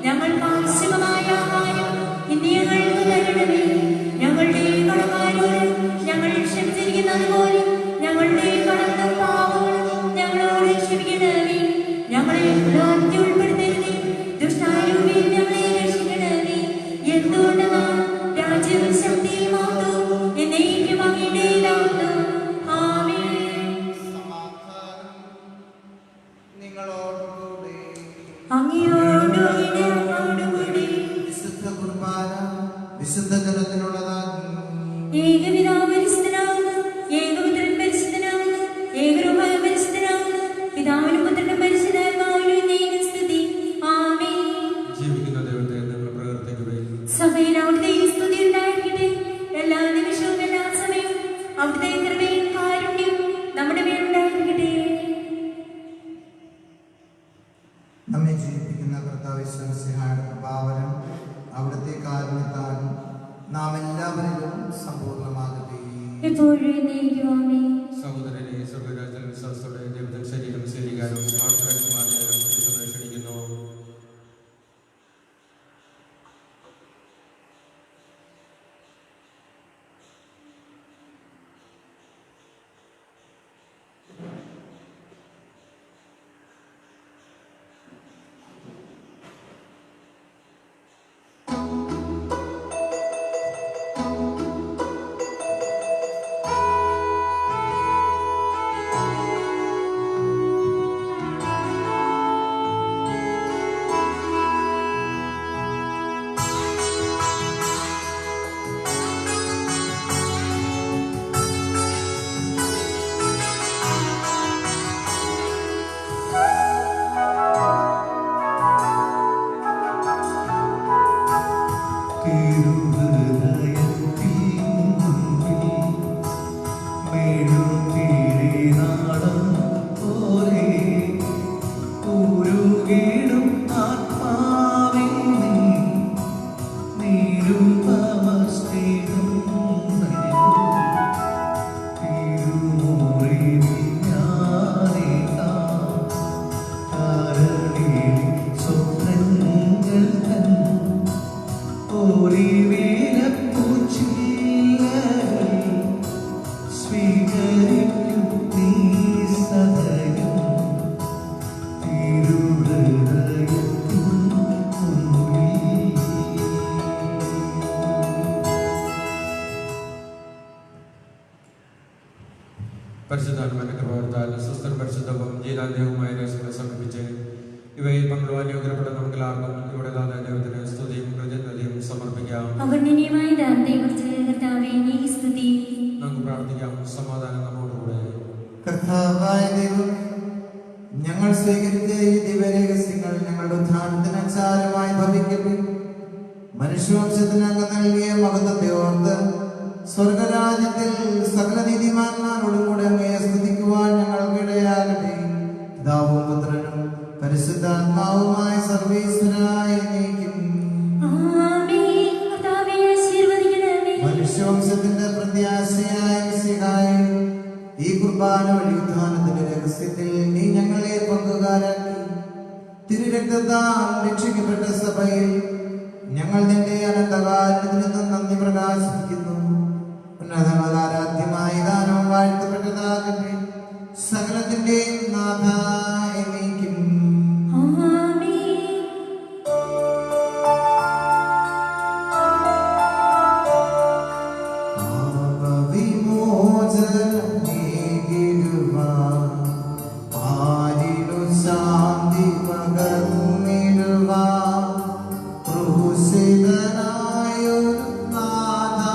ഞങ്ങൾക്ക് ആവശ്യമായ ആഹാരം ഇന്ന് ഞങ്ങൾക്ക് തരണമേ. ഞങ്ങളുടെ കടക്കാരോട് ഞങ്ങൾ ക്ഷമിച്ചിരിക്കുന്നത് പോലെ ഞങ്ങളുടെ കടങ്ങളും പാപങ്ങളും ഞങ്ങളോട് ക്ഷമിക്കണമേ. ഞങ്ങളെ പ്രലോഭനത്തിൽ ഉൾപ്പെടുത്തരുതേ. ദുഷ്ടാരൂപിയിൽ ഞങ്ങളെ രക്ഷിക്കണമേ. എന്തുകൊണ്ടെന്നാൽ രാജ്യവും ശക്തിയും മഹത്വവും എന്നേക്കും അങ്ങയുടേതാകുന്നു. ആമേൻ. നിങ്ങളോടുകൂടെ അങ്ങയോടും അങ്ങയുടെ ആത്മാവോടുകൂടി വിശുദ്ധ കുർബാന വിശുദ്ധ ജനത്തിനുള്ളതാകുന്നു. ഏകപിതാവ് പരിശുദ്ധനാകുന്നു, ഏകപുത്രൻ പരിശുദ്ധനാകുന്നു, ഏകരൂഹായ പരിശുദ്ധനാകുന്നു. പിതാവിനും പുത്രനും പരിശുദ്ധാത്മാവിനും എന്നേക്കും സ്തുതി. ആമേൻ. ജീവിക്കുന്ന ദൈവത്തെ നിങ്ങൾ പ്രവർത്തിക്കുകയും സഭയിൽ അവിടുത്തെ സ്തുതി ഉണ്ടായിരിക്കട്ടെ. എല്ലാ നിമിഷവും എല്ലാ സമയവും അവിടുത്തെ കൃപയും കാരുണ്യവും നമ്മുടെ മേലുണ്ടായിരിക്കട്ടെ. നമ്മെ ജീവിപ്പിക്കുന്ന കർത്താവ് യേശുമിശിഹായുടെ കൃപാവരം അവിടുത്തെ കാരുണ്യത്താൽ നാം എല്ലാവരിലും സമ്പൂർണ്ണമാകട്ടെ. എപ്പോഴും എന്നേക്കും ആമേൻ. സഹോദരനെ സ്വർഗരാജ്യത്തിൽ വിശ്വാസത്തോടെ ദൈവത്തിന്റെ ശരീരം സ്വീകരിക്കാനും ക്ഷണിക്കുന്നു. പരിശുദ്ധാത്മാവിന്റെ കൃപയാൽ സുസ്ഥിര പരിശുദ്ധവും ജീലാന്ത്യവുമായ രഹസ്യങ്ങളെ സമർപ്പിച്ച് ഇവയിൽ പങ്കുവാൻ യോഗ്യപ്പെട്ട നമുക്ക് എല്ലാവർക്കും ഇവിടെ ദൈവത്തിന് സ്തുതിയും കൃതജ്ഞതയും സമർപ്പിക്കാം. നമുക്ക് പ്രാർത്ഥിക്കാം. സമാധാനം നമ്മോടുകൂടെ. കർത്താവായ ദൈവമേ, ഞങ്ങൾ സ്വീകരിച്ച ഈ ദിവ്യരഹസ്യങ്ങൾ ഞങ്ങളുടെ ഉദ്ധാനത്തിന് അച്ചാരമായി ഭവിക്കട്ടെ. മനുഷ്യവംശത്തിന് അങ്ങ് നൽകിയ മഹത്വത്തെ ഓർത്ത് സ്വർഗരാജ്യത്തിൽ സകല നീതിമാന്മാരോടും കൂടെ അങ്ങയെ സ്തുതിക്കുവാൻ ഞങ്ങൾക്ക് ഇടയാകട്ടെ. പിതാവും പുത്രനും പരിശുദ്ധാത്മാവുമായ സർവീശ്വരായ നീക്കും ആമേൻ. കർത്താവേ, ആശീർവദിക്കണമേ. മനുഷ്യവംശത്തിന്റെ പ്രത്യാശയായ മിശിഹായേ, ഈ കുർബാന വഴി ഉത്ഥാനത്തിന്റെ രഹസ്യത്തിൽ നീ ഞങ്ങളെ പങ്കുകാരാക്കി തിരുരക്തത്താൽ രക്ഷിക്കപ്പെട്ട സഭയിൽ ഞങ്ങൾ നിന്റെ അനന്തകാലത്തിൽ നിന്നും നന്ദി പ്രകാശിപ്പിക്കുന്നു. ഉന്നതങ്ങൾ ആരാധ്യമായ ദാനവും വാഴ്ത്തപ്പെട്ടതാകട്ടെ. സകലത്തിന്റെയും നാഥ എന്നേക്കും. ആമേൻ. പാപവിമോചനമേകിടുവാൻ പാരിലു ശാന്തി പകർന്നിടുവാൻ ക്രൂശിതനായൊരു നാഥാ,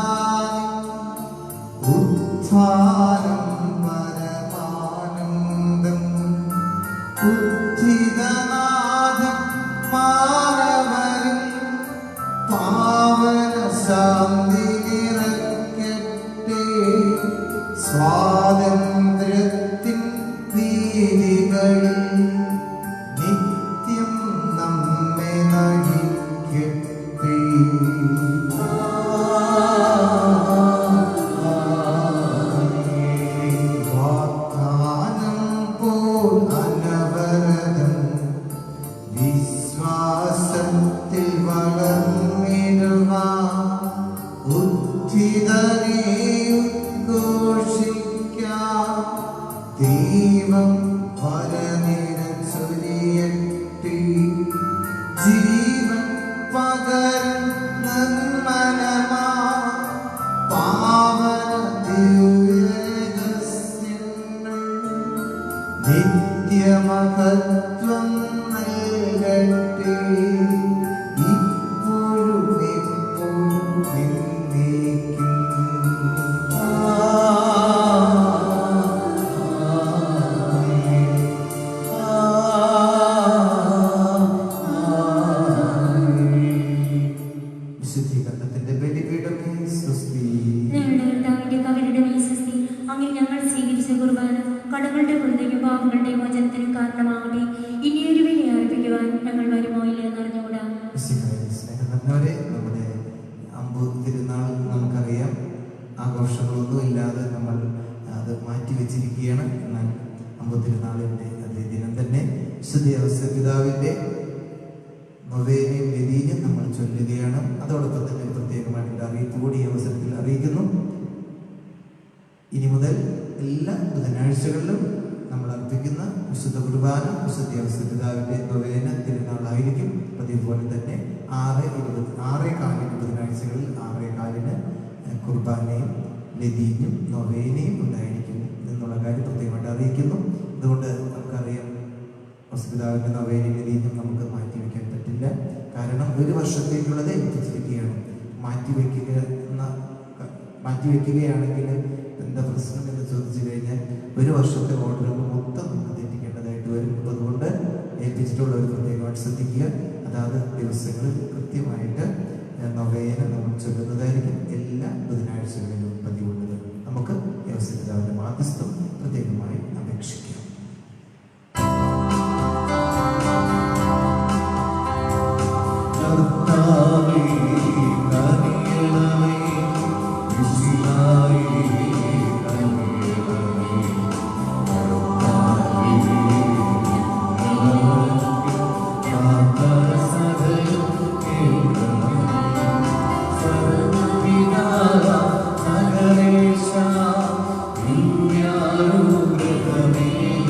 ഉത്ഥാനം പരമാനന്ദം ഉദ്ധിതനാഥൻ മാനവരും പാവന ശാന്തി നിറയ്ക്കട്ടെ. സ്വാതന്ത്ര്യത്തിൻ വീതികളിൽ നിത്യം നമ്മെ നയിക്കട്ടെ. വാഗ്ദാനം പോൽ അനവരതം വിശ്വാസത്തിൽ വളർന്നിടുവാൻ ഉദ്ധിതനെ ഉദ്ഘോഷിക്കാം. ദൈവം വരനിരച്ചൊരിയട്ടെ. ജീവൻ പകരുന്ന മനമാ പാവന ദിവ്യരഹസ്യങ്ങൾ നിത്യമഹത്വം നൽകട്ടെ. ഇപ്പോഴും എപ്പോഴും എന്നേക്കും. വിശുദ്ധീകരണത്തിന്റെ ബലിപീഠമേ സ്വസ്തി. ഞങ്ങളുടെ കർത്താവിന്റെ കവരുടെ മേശസ്തി അങ്ങനെ ഞങ്ങൾ സ്വീകരിച്ച കുർബാന കടകളുടെ പുറത്തേക്കും പാപങ്ങളുടെ മോചനത്തിനും കാരണമാകട്ടെ. ഇനിയൊരു വില അർപ്പിക്കുവാൻ ഞങ്ങൾ വരുമോ ഇല്ലെന്ന് അറിഞ്ഞുകൂടാ. മിശിഹായിൽ സ്നേഹം നിറഞ്ഞവരെ, നമ്മുടെ അമ്പു തിരുനാൾ നമുക്കറിയാം, ആഘോഷങ്ങളൊന്നും ഇല്ലാതെ നമ്മൾ അത് മാറ്റിവെച്ചിരിക്കുകയാണ്. എന്നാൽ അമ്പു തിരുനാളിൻ്റെ അതേ ദിനം തന്നെ വിശുദ്ധ ഔസേപ്പിതാവിൻ്റെ നൊവേനയും ലതീനും നമ്മൾ ചൊല്ലുകയാണ്. അതോടൊപ്പം തന്നെ പ്രത്യേകമായിട്ടുള്ള അറിയിപ്പ് കൂടി ഈ അവസരത്തിൽ അറിയിക്കുന്നു. ഇനി മുതൽ എല്ലാ ബുധനാഴ്ചകളിലും നമ്മൾ അർപ്പിക്കുന്ന വിശുദ്ധ കുർബാന വിശുദ്ധ ഔസേപ്പിതാവിൻ്റെ നൊവേന തിരുനാളായിരിക്കും. അതേപോലെ തന്നെ 6:4 ബുധനാഴ്ചകളിൽ 6:4 കുർബാനയും ലതീനും നൊവേനയും ഉണ്ടായിരിക്കും എന്നുള്ള കാര്യം പ്രത്യേകമായിട്ട് അറിയിക്കുന്നു. അതുകൊണ്ട് നമുക്കറിയാം, ഔസേപ്പിതാവിൻ്റെ നൊവേനയും ലതീനും നമുക്ക് മാറ്റിവെക്കാൻ പറ്റില്ല. കാരണം ഒരു വർഷത്തേക്കുള്ളത് എത്തിച്ചിരിക്കുകയാണ്. മാറ്റിവെക്കുകയാണെങ്കിൽ എന്താ പ്രശ്നം എന്ന് ചോദിച്ചു കഴിഞ്ഞാൽ ഒരു വർഷത്തെ ഓർഡറുകൾ മൊത്തം നമുക്ക് തെറ്റിക്കേണ്ടതായിട്ട് വരും. അതുകൊണ്ട് ഏൽപ്പിച്ചിട്ടുള്ളവർ പ്രത്യേകമായിട്ട് ശ്രദ്ധിക്കുക. അതാത് ദിവസങ്ങളിൽ കൃത്യമായിട്ട് നൊവേന നമ്മൾ ചൊല്ലുന്നതായിരിക്കും എല്ലാ ബുധനാഴ്ചകളിലും പതിവുള്ളത്. നമുക്ക് ഔസേപ്പിതാവിന്റെ മാധ്യസ്ഥം പ്രത്യേകമായി അപേക്ഷിക്കാം. Nagare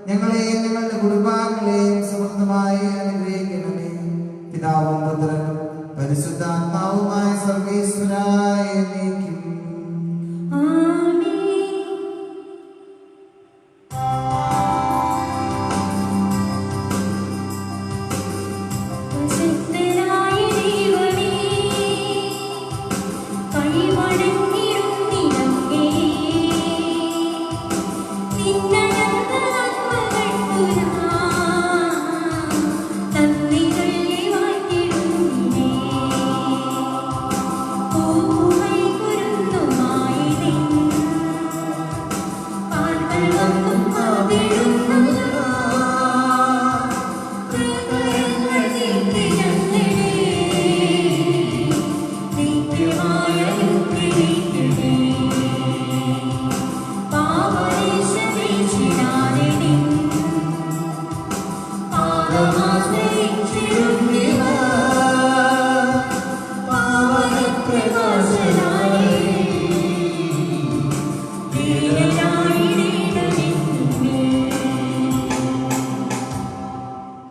ഞങ്ങളെയും ഞങ്ങളുടെ കുടുംബാംഗങ്ങളെയും സമൃദ്ധമായി അനുഗ്രഹിക്കണമേ. പിതാവും പുത്രനും പരിശുദ്ധാത്മാവുമായ സർവീശ്വരായ നീക്കും.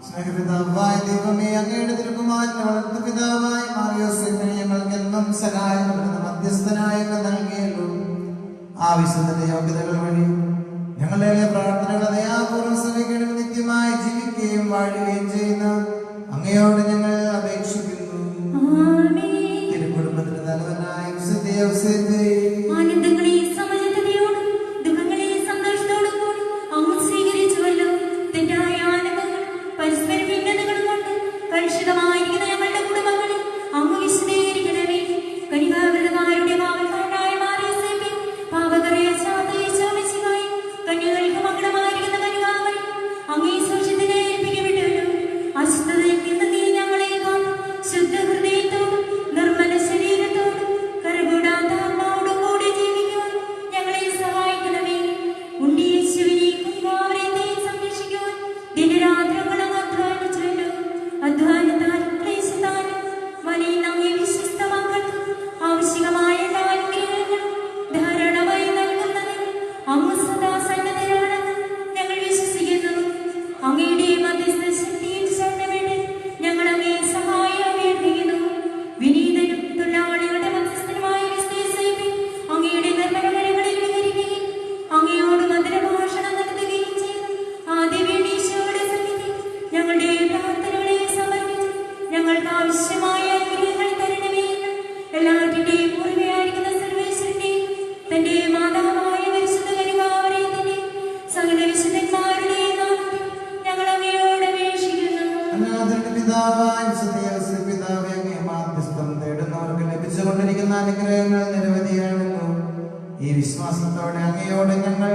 സ്നേഹപിതാവായ ദൈവമേ, അങ്ങയുടെ തിരുക്കുമാരനെ വളർത്തു പിതാവായി മാറിയോസേഫിനെ ഞങ്ങൾക്കെന്നും സഹായം മധ്യസ്ഥനായി നൽകിയല്ലോ. ആവശ്യത്തിന്റെ യോഗ്യതകൾ വഴി ഞങ്ങളുടെ പ്രാർത്ഥനകൾ ദയാപൂർവ്വം ശ്രമിക്കണം. നിത്യമായി ജീവിക്കുകയും വാഴുകയും ചെയ്യുന്ന അങ്ങയോട് ഞങ്ങൾ അപേക്ഷിക്കുന്നു. തിരുക്കുടുംബത്തിന്റെ തലവനായ വിശുദ്ധ ഔസേപ്പേ, കലുഷിതമായിരിക്കുന്ന ഞങ്ങളുടെ കുടുംബങ്ങളിൽ അങ്ങ് വിശദീകരിക്കണമേ. കനികാവൃതമാരുടെ പാവക്കാരനായ മാറിയോസേപ്പേ, പാവകറിയ ചാതയിച്ചോമിച്ചിനായി കന്യകൾക്ക് മകുടമായിരിക്കുന്ന കനികാവരി അങ്ങേ സൂക്ഷ്യത്തിനെ ഏൽപ്പിക്കപ്പെട്ടല്ലോ. അശുദ്ധതയിൽ നിന്ന് നീ ഞങ്ങളെ കാത്തു ശുദ്ധ ഹൃദയത്തോടും നിർമ്മല ശരീരത്തോടും കരകൂടാത്ത ആത്മാവോടും കൂടി ജീവിക്കുവാൻ ഞങ്ങളെ സഹായിക്കണമേ. ഉണ്ണിയേശുവിനെ കനികാവരത്തെയും സംരക്ഷിക്കുവാൻ ദിനരാത്രങ്ങളും അധ്വാനിച്ചുവല്ലോ. അധ്വാനത്താലും ക്ലേശത്താലും വലിയ നമ്മെ വിശ്വസ്തമാക്കട്ടെ. ആവശ്യമായ എല്ലാ അനുഗ്രഹങ്ങളും ധാരാളമായി നൽകുന്നതിന് അങ്ങ് സദാ സന്നദ്ധരാണെന്ന് ഞങ്ങൾ വിശ്വസിക്കുന്നു. അങ്ങയുടെ മധ്യസ്ഥ ശക്തിയിൽ ശരണപ്പെട്ട് ഞങ്ങൾ അങ്ങേ സഹായം അഭ്യർത്ഥിക്കുന്നു. വിനീതനും തൊഴിലാളികളുടെ മധ്യസ്ഥനുമായ അങ്ങയുടെ നിർമ്മലകരങ്ങളിൽ വിഹരിക്കുകയും അങ്ങയോട് മധുരഭാഷണം നടത്തുകയും ചെയ്തു. ആദ്യ വീണീശോയുടെ സന്നിധി ഞങ്ങളുടെ പ്രാർത്ഥനകളെ സമർപ്പിച്ച് ഞങ്ങൾക്ക് ആവശ്യമായ അനുഗ്രഹങ്ങൾ തരണമേ എന്ന് എല്ലാറ്റിന്റെയും പൂർവ്വയായിരിക്കുന്ന സർവേശ്വരന്റെയും തന്റെ മാതാവായ പരിശുദ്ധ കനികാവരത്തിന്റെയും സകല വിശുദ്ധന്മാരുടെയും നാമത്തിൽ ഞങ്ങൾ അങ്ങയോട് അപേക്ഷിക്കുന്നു. പിതാവായ വിശുദ്ധ ഔസേപ്പ് പിതാവേ, അങ്ങേ മാധ്യസ്ഥം തേടുന്നവർക്ക് ലഭിച്ചുകൊണ്ടിരിക്കുന്ന അനുഗ്രഹങ്ങൾ നിരവധിയാണല്ലോ. ഈ വിശ്വാസത്തോടെ അങ്ങയോട് ഞങ്ങൾ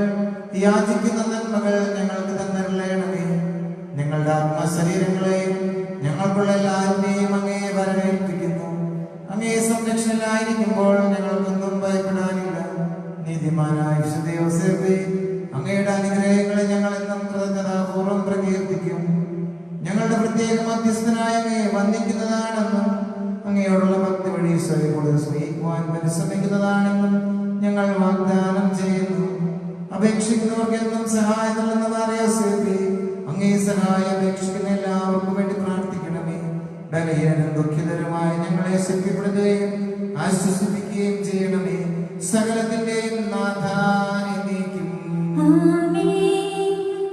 യാചിക്കുന്ന നന്മകൾ ഞങ്ങൾക്ക് തന്നരുളണമേ. ഞങ്ങളുടെ ആത്മശരീരങ്ങളെയും ഞങ്ങൾക്കുള്ള എല്ലാവരുടെയും അങ്ങേ വരവേൽപ്പിക്കുന്നു. അങ്ങേ സംരക്ഷണയിലായിരിക്കുമ്പോൾ ഞങ്ങൾക്കൊന്നും ഭയപ്പെടാനില്ല. നീതിമാനായ വിശുദ്ധ ഔസേപ്പേ, അങ്ങയുടെ അനുഗ്രഹങ്ങളെ ഞങ്ങൾ എന്നും കൃതജ്ഞതാപൂർവ്വം പ്രകീർത്തിക്കും. ഞങ്ങളുടെ പ്രത്യേക മധ്യസ്ഥനായ അങ്ങയെ വന്ദിക്കുന്നതാണെന്നും അങ്ങയോടുള്ള ഭക്തി വഴി സ്വയം കൂടുതൽ സ്നേഹിക്കുവാൻ പരിശ്രമിക്കുന്നതാണെന്നും ഞങ്ങൾ വാഗ്ദാനം ചെയ്യുന്നു. അപേക്ഷിക്കുന്നവർക്ക് എന്നും സഹായം നൽകുന്ന മാറിയോസേപ്പേ, അങ്ങേ സഹായം അപേക്ഷിക്കുന്ന എല്ലാവർക്കും വേണ്ടി പ്രാർത്ഥിക്കണമേ. ബലഹീനരും ദുഃഖിതരുമായ ഞങ്ങളെ ശക്തിപ്പെടുത്തുകയും ആശ്വസിപ്പിക്കുകയും ചെയ്യണമേ. സകലത്തിന്റെയും നാഥാനീക്കും.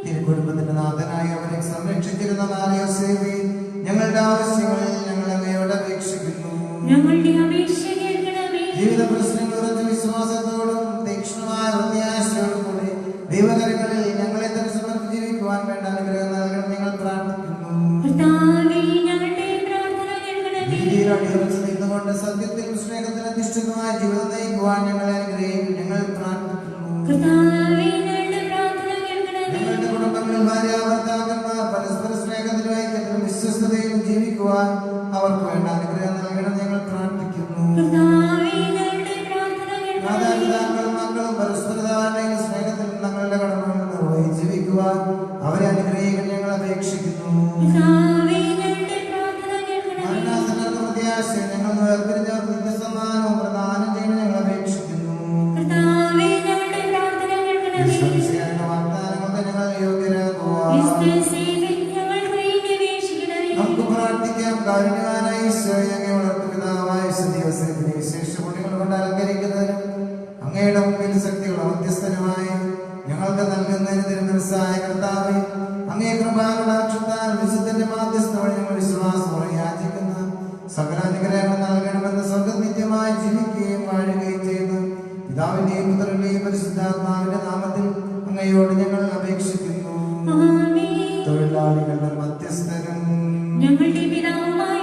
തിരുക്കുടുംബത്തിന്റെ നാഥനായി അവരെ സംരക്ഷിച്ചിരുന്ന മാറിയോസേപ്പേ, ഞങ്ങളുടെ ആവശ്യങ്ങളിൽ ഞങ്ങൾ അങ്ങയോട് അപേക്ഷിക്കുന്നു. ജീവിത പ്രശ്നങ്ങൾ ഉറച്ച വിശ്വാസത്തോടും തീക്ഷ്ണമായ ഹൃദയാശയോടും കൂടി ദൈവകരങ്ങളിൽ ഞങ്ങളെ തന്നെ സമർപ്പിച്ച് ജീവിക്കുവാൻ വേണ്ട അനുഗ്രഹം നൽകണം ഞങ്ങൾ പ്രാർത്ഥിക്കുന്നു. കൊണ്ട് സത്യത്തിലും സ്നേഹത്തിലും അധിഷ്ഠിതമായ ജീവിതം നയിക്കുവാൻ ഞങ്ങളെ അനുഗ്രഹിക്കും ഞങ്ങൾ പ്രാർത്ഥിക്കുന്നു. ഞങ്ങളുടെ കുടുംബങ്ങളിൽ ഭാര്യ ഭർത്താക്കന്മാർ പരസ്പര സ്നേഹത്തിലും ഐക്യത്തിലും വിശ്വസ്തതയിലും ജീവിക്കുവാൻ അവർക്ക് വേണ്ട അനുഗ്രഹം നൽകണം ഞങ്ങൾ പ്രാർത്ഥിക്കുന്നു. മാതാപിതാക്കളും മക്കളും പരസ്പര ധാരണയിലും സ്നേഹത്തിലും തങ്ങളുടെ കടമകൾ നിർവഹിച്ച് ജീവിക്കുവാൻ അവരെ അനുഗ്രഹിക്കാൻ ഞങ്ങൾ അപേക്ഷിക്കുന്നു. ഞങ്ങൾ വേർപിരിഞ്ഞവർക്ക് നിത്യസമ്മാനവും പ്രദാനം ചെയ്യാൻ ഞങ്ങൾ അപേക്ഷിക്കുന്നു. വാഗ്ദാനങ്ങൾക്ക് ഞങ്ങൾ യോഗ്യരാകുവാൻ നമുക്ക് നമുക്ക് പ്രാർത്ഥിക്കാം. കാരുണ്യവാനായ ഈശോയെ, അങ്ങേ വളർത്തു പിതാവായ ദിവസത്തിനെ വിശേഷ പുണ്യങ്ങൾ കൊണ്ട് അലങ്കരിക്കുന്നതിനും അങ്ങയുടെ മുമ്പിൽ ശക്തിയുള്ള മധ്യസ്ഥനുമായി ഞങ്ങൾക്ക് നൽകുന്നതിന് തിരുമനസ്സായ കർത്താവേ, അങ്ങേ കൃപാകടാക്ഷത്താൽ വിശുദ്ധന്റെ മാധ്യസ്ഥ വഴി ഞങ്ങൾ വിശ്വാസത്തോടെ യാചിക്കുന്ന സകല അനുഗ്രഹങ്ങൾ നൽകണമെന്ന് സ്വർഗ്ഗം നിത്യമായി ജീവിക്കുകയും വാഴുകയും ചെയ്യുന്നു പിതാവിന്റെയും പുത്രന്റെയും പരിശുദ്ധാത്മാവിന്റെ നാമത്തിൽ അങ്ങയോട് ഞങ്ങൾ അപേക്ഷിക്കുന്നു. തൊഴിലാളികളുടെ മധ്യസ്ഥനും ഞങ്ങളുടെ പിതാവുമായ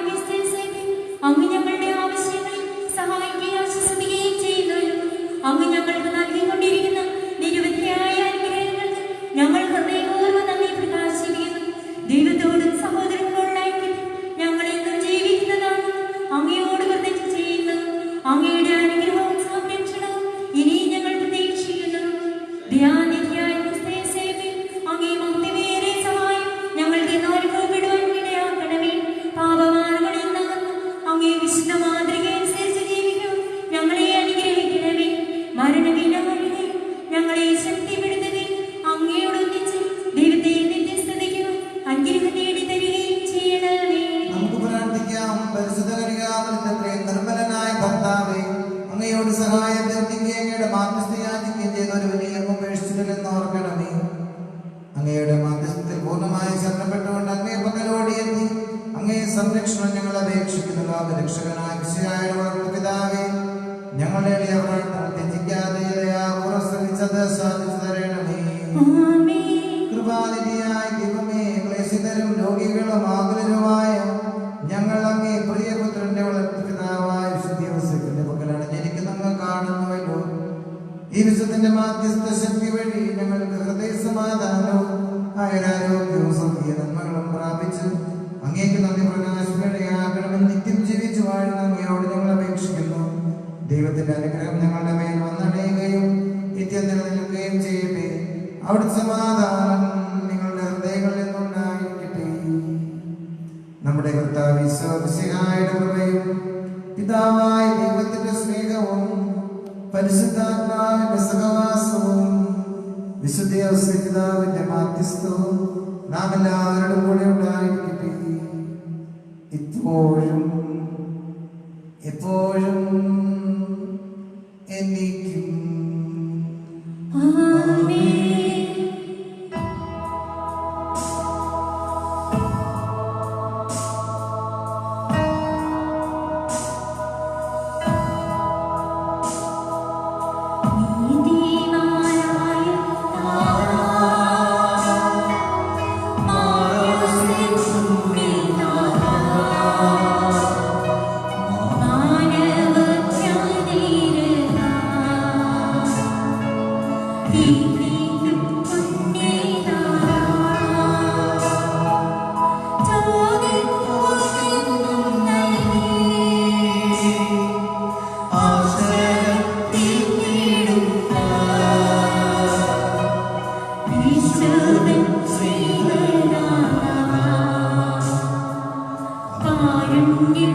അങ്ങ് ഞങ്ങളുടെ ആവശ്യങ്ങളിൽ സഹായിക്കുകയും ആശ്വസിക്കുകയും ചെയ്യുന്നവരും അങ്ങ് ഞങ്ങൾക്ക് നൽകിക്കൊണ്ടിരിക്കുന്ന നിരവധിയായ അനുഗ്രഹങ്ങൾക്ക് ഞങ്ങൾ ഹൃദയപൂർവ്വം നന്ദി പ്രകാശിക്കുന്നു. ദൈവത്തോടും സഹോദരങ്ങളോടായി ഞങ്ങൾ എന്നും ജീവിക്കുന്നതാണ് അങ്ങയോട് പ്രതിജ്ഞ ചെയ്യുന്നു. അങ്ങയുടെ അനുഗ്രഹവും സംരക്ഷണവും ഇനി ഞങ്ങൾ പ്രതീക്ഷിക്കുന്നു. ധ്യാനിക്കായി അങ്ങേ മഹത്വമേറിയ സഹായം ഞങ്ങൾക്ക് ഇന്ന് അനുഭവപ്പെടുവാൻ ഇടയാക്കണമേ. പാപമാനങ്ങളിൽ നിന്ന് അങ്ങേ വിശുദ്ധ മാതൃക അനുസരിച്ച് ജീവിക്കും ഞങ്ങളെ അനുഗ്രഹിക്കണമേ. മരണവിനാഴികൾ ഞങ്ങളെ ശക്തിപ്പെടുത്തുകയും അങ്ങയോടൊന്നിച്ച് ദൈവത്തെ നിത്യസ്ഥതയ്ക്കും അനുഗ്രഹം നേടി തരികയും ചെയ്യണമേ. നമുക്ക് പ്രാർത്ഥിക്കാം. പരിശുദ്ധ കന്യകാമറിയത്തിന്റെ നിർമ്മലനായ ഭർത്താവേ, അങ്ങയോട് സഹായം അഭ്യർത്ഥിക്കുകയും അങ്ങയുടെ മാധ്യസ്ഥ യാചിക്കുകയും ചെയ്ത ഒരുവനെയും ഉപേക്ഷിച്ചിട്ടില്ലെന്ന് ഓർക്കണമേ. അങ്ങയുടെ മാധ്യസ്ഥത്തിൽ പൂർണ്ണമായി ശരണപ്പെട്ടുകൊണ്ട് അങ്ങേ പകലോടിയെത്തി അങ്ങേ സംരക്ഷണം ഞങ്ങൾ അപേക്ഷിക്കുന്നു. ലോകരക്ഷകനായ മിശിഹായുടെ വളർത്തു പിതാവേ, ഞങ്ങളുടെ എളിയ പ്രാർത്ഥന ത്യജിക്കാതെ ശ്രമിച്ചത് സാധിച്ചു തരണമേ. കൃപാനിധിയായ ദൈവമേ, ക്ലേശിതരും രോഗികളും ആകുലരുമായ ഞങ്ങൾ അങ്ങേ പ്രിയപുത്രന്റെ വളർത്തു പിതാവായ വിശുദ്ധ പക്കൽ അടഞ്ഞിരിക്കുന്ന അങ്ങ് കാണുന്നുവല്ലോ. ഈ വിശുദ്ധന്റെ മാധ്യസ്ഥ ശക്തി വഴി ഞങ്ങൾക്ക് ഹൃദയ സമാധാനവും ആയുരാരോഗ്യവും സ്വർഗീയ നന്മകളും പ്രാപിച്ച് അങ്ങേക്ക് നന്ദി പ്രകാശിക്കണമെന്ന് നിത്യം ജീവിച്ചു വാഴുന്ന അങ്ങയോട് ഞങ്ങൾ അപേക്ഷിക്കുന്നു. ദൈവത്തിന്റെ അനുഗ്രഹം ഞങ്ങളുടെ മേൽ വന്നടയുകയും നിത്യം നിലനിൽക്കുകയും ചെയ്യട്ടെ. അവിടുത്തെ സമാധാനം നിങ്ങളുടെ ഹൃദയങ്ങളിൽ നിന്നുണ്ടായിരിക്കട്ടെ. നമ്മുടെ കർത്താവ് ഈശോ മിശിഹായുടെ കൃപയും പിതാവായ ദൈവത്തിന്റെ സ്നേഹവും പരിശുദ്ധാത്മാവിന്റെ സഹവാസവും വിശുദ്ധ പിതാവിന്റെ മാധ്യസ്ഥവും നാം എല്ലാവരുടെ കൂടെ ഉണ്ടായിരിക്കട്ടെ, ഇപ്പോഴും എപ്പോഴും എന്നേക്കും. കാരുണ്യം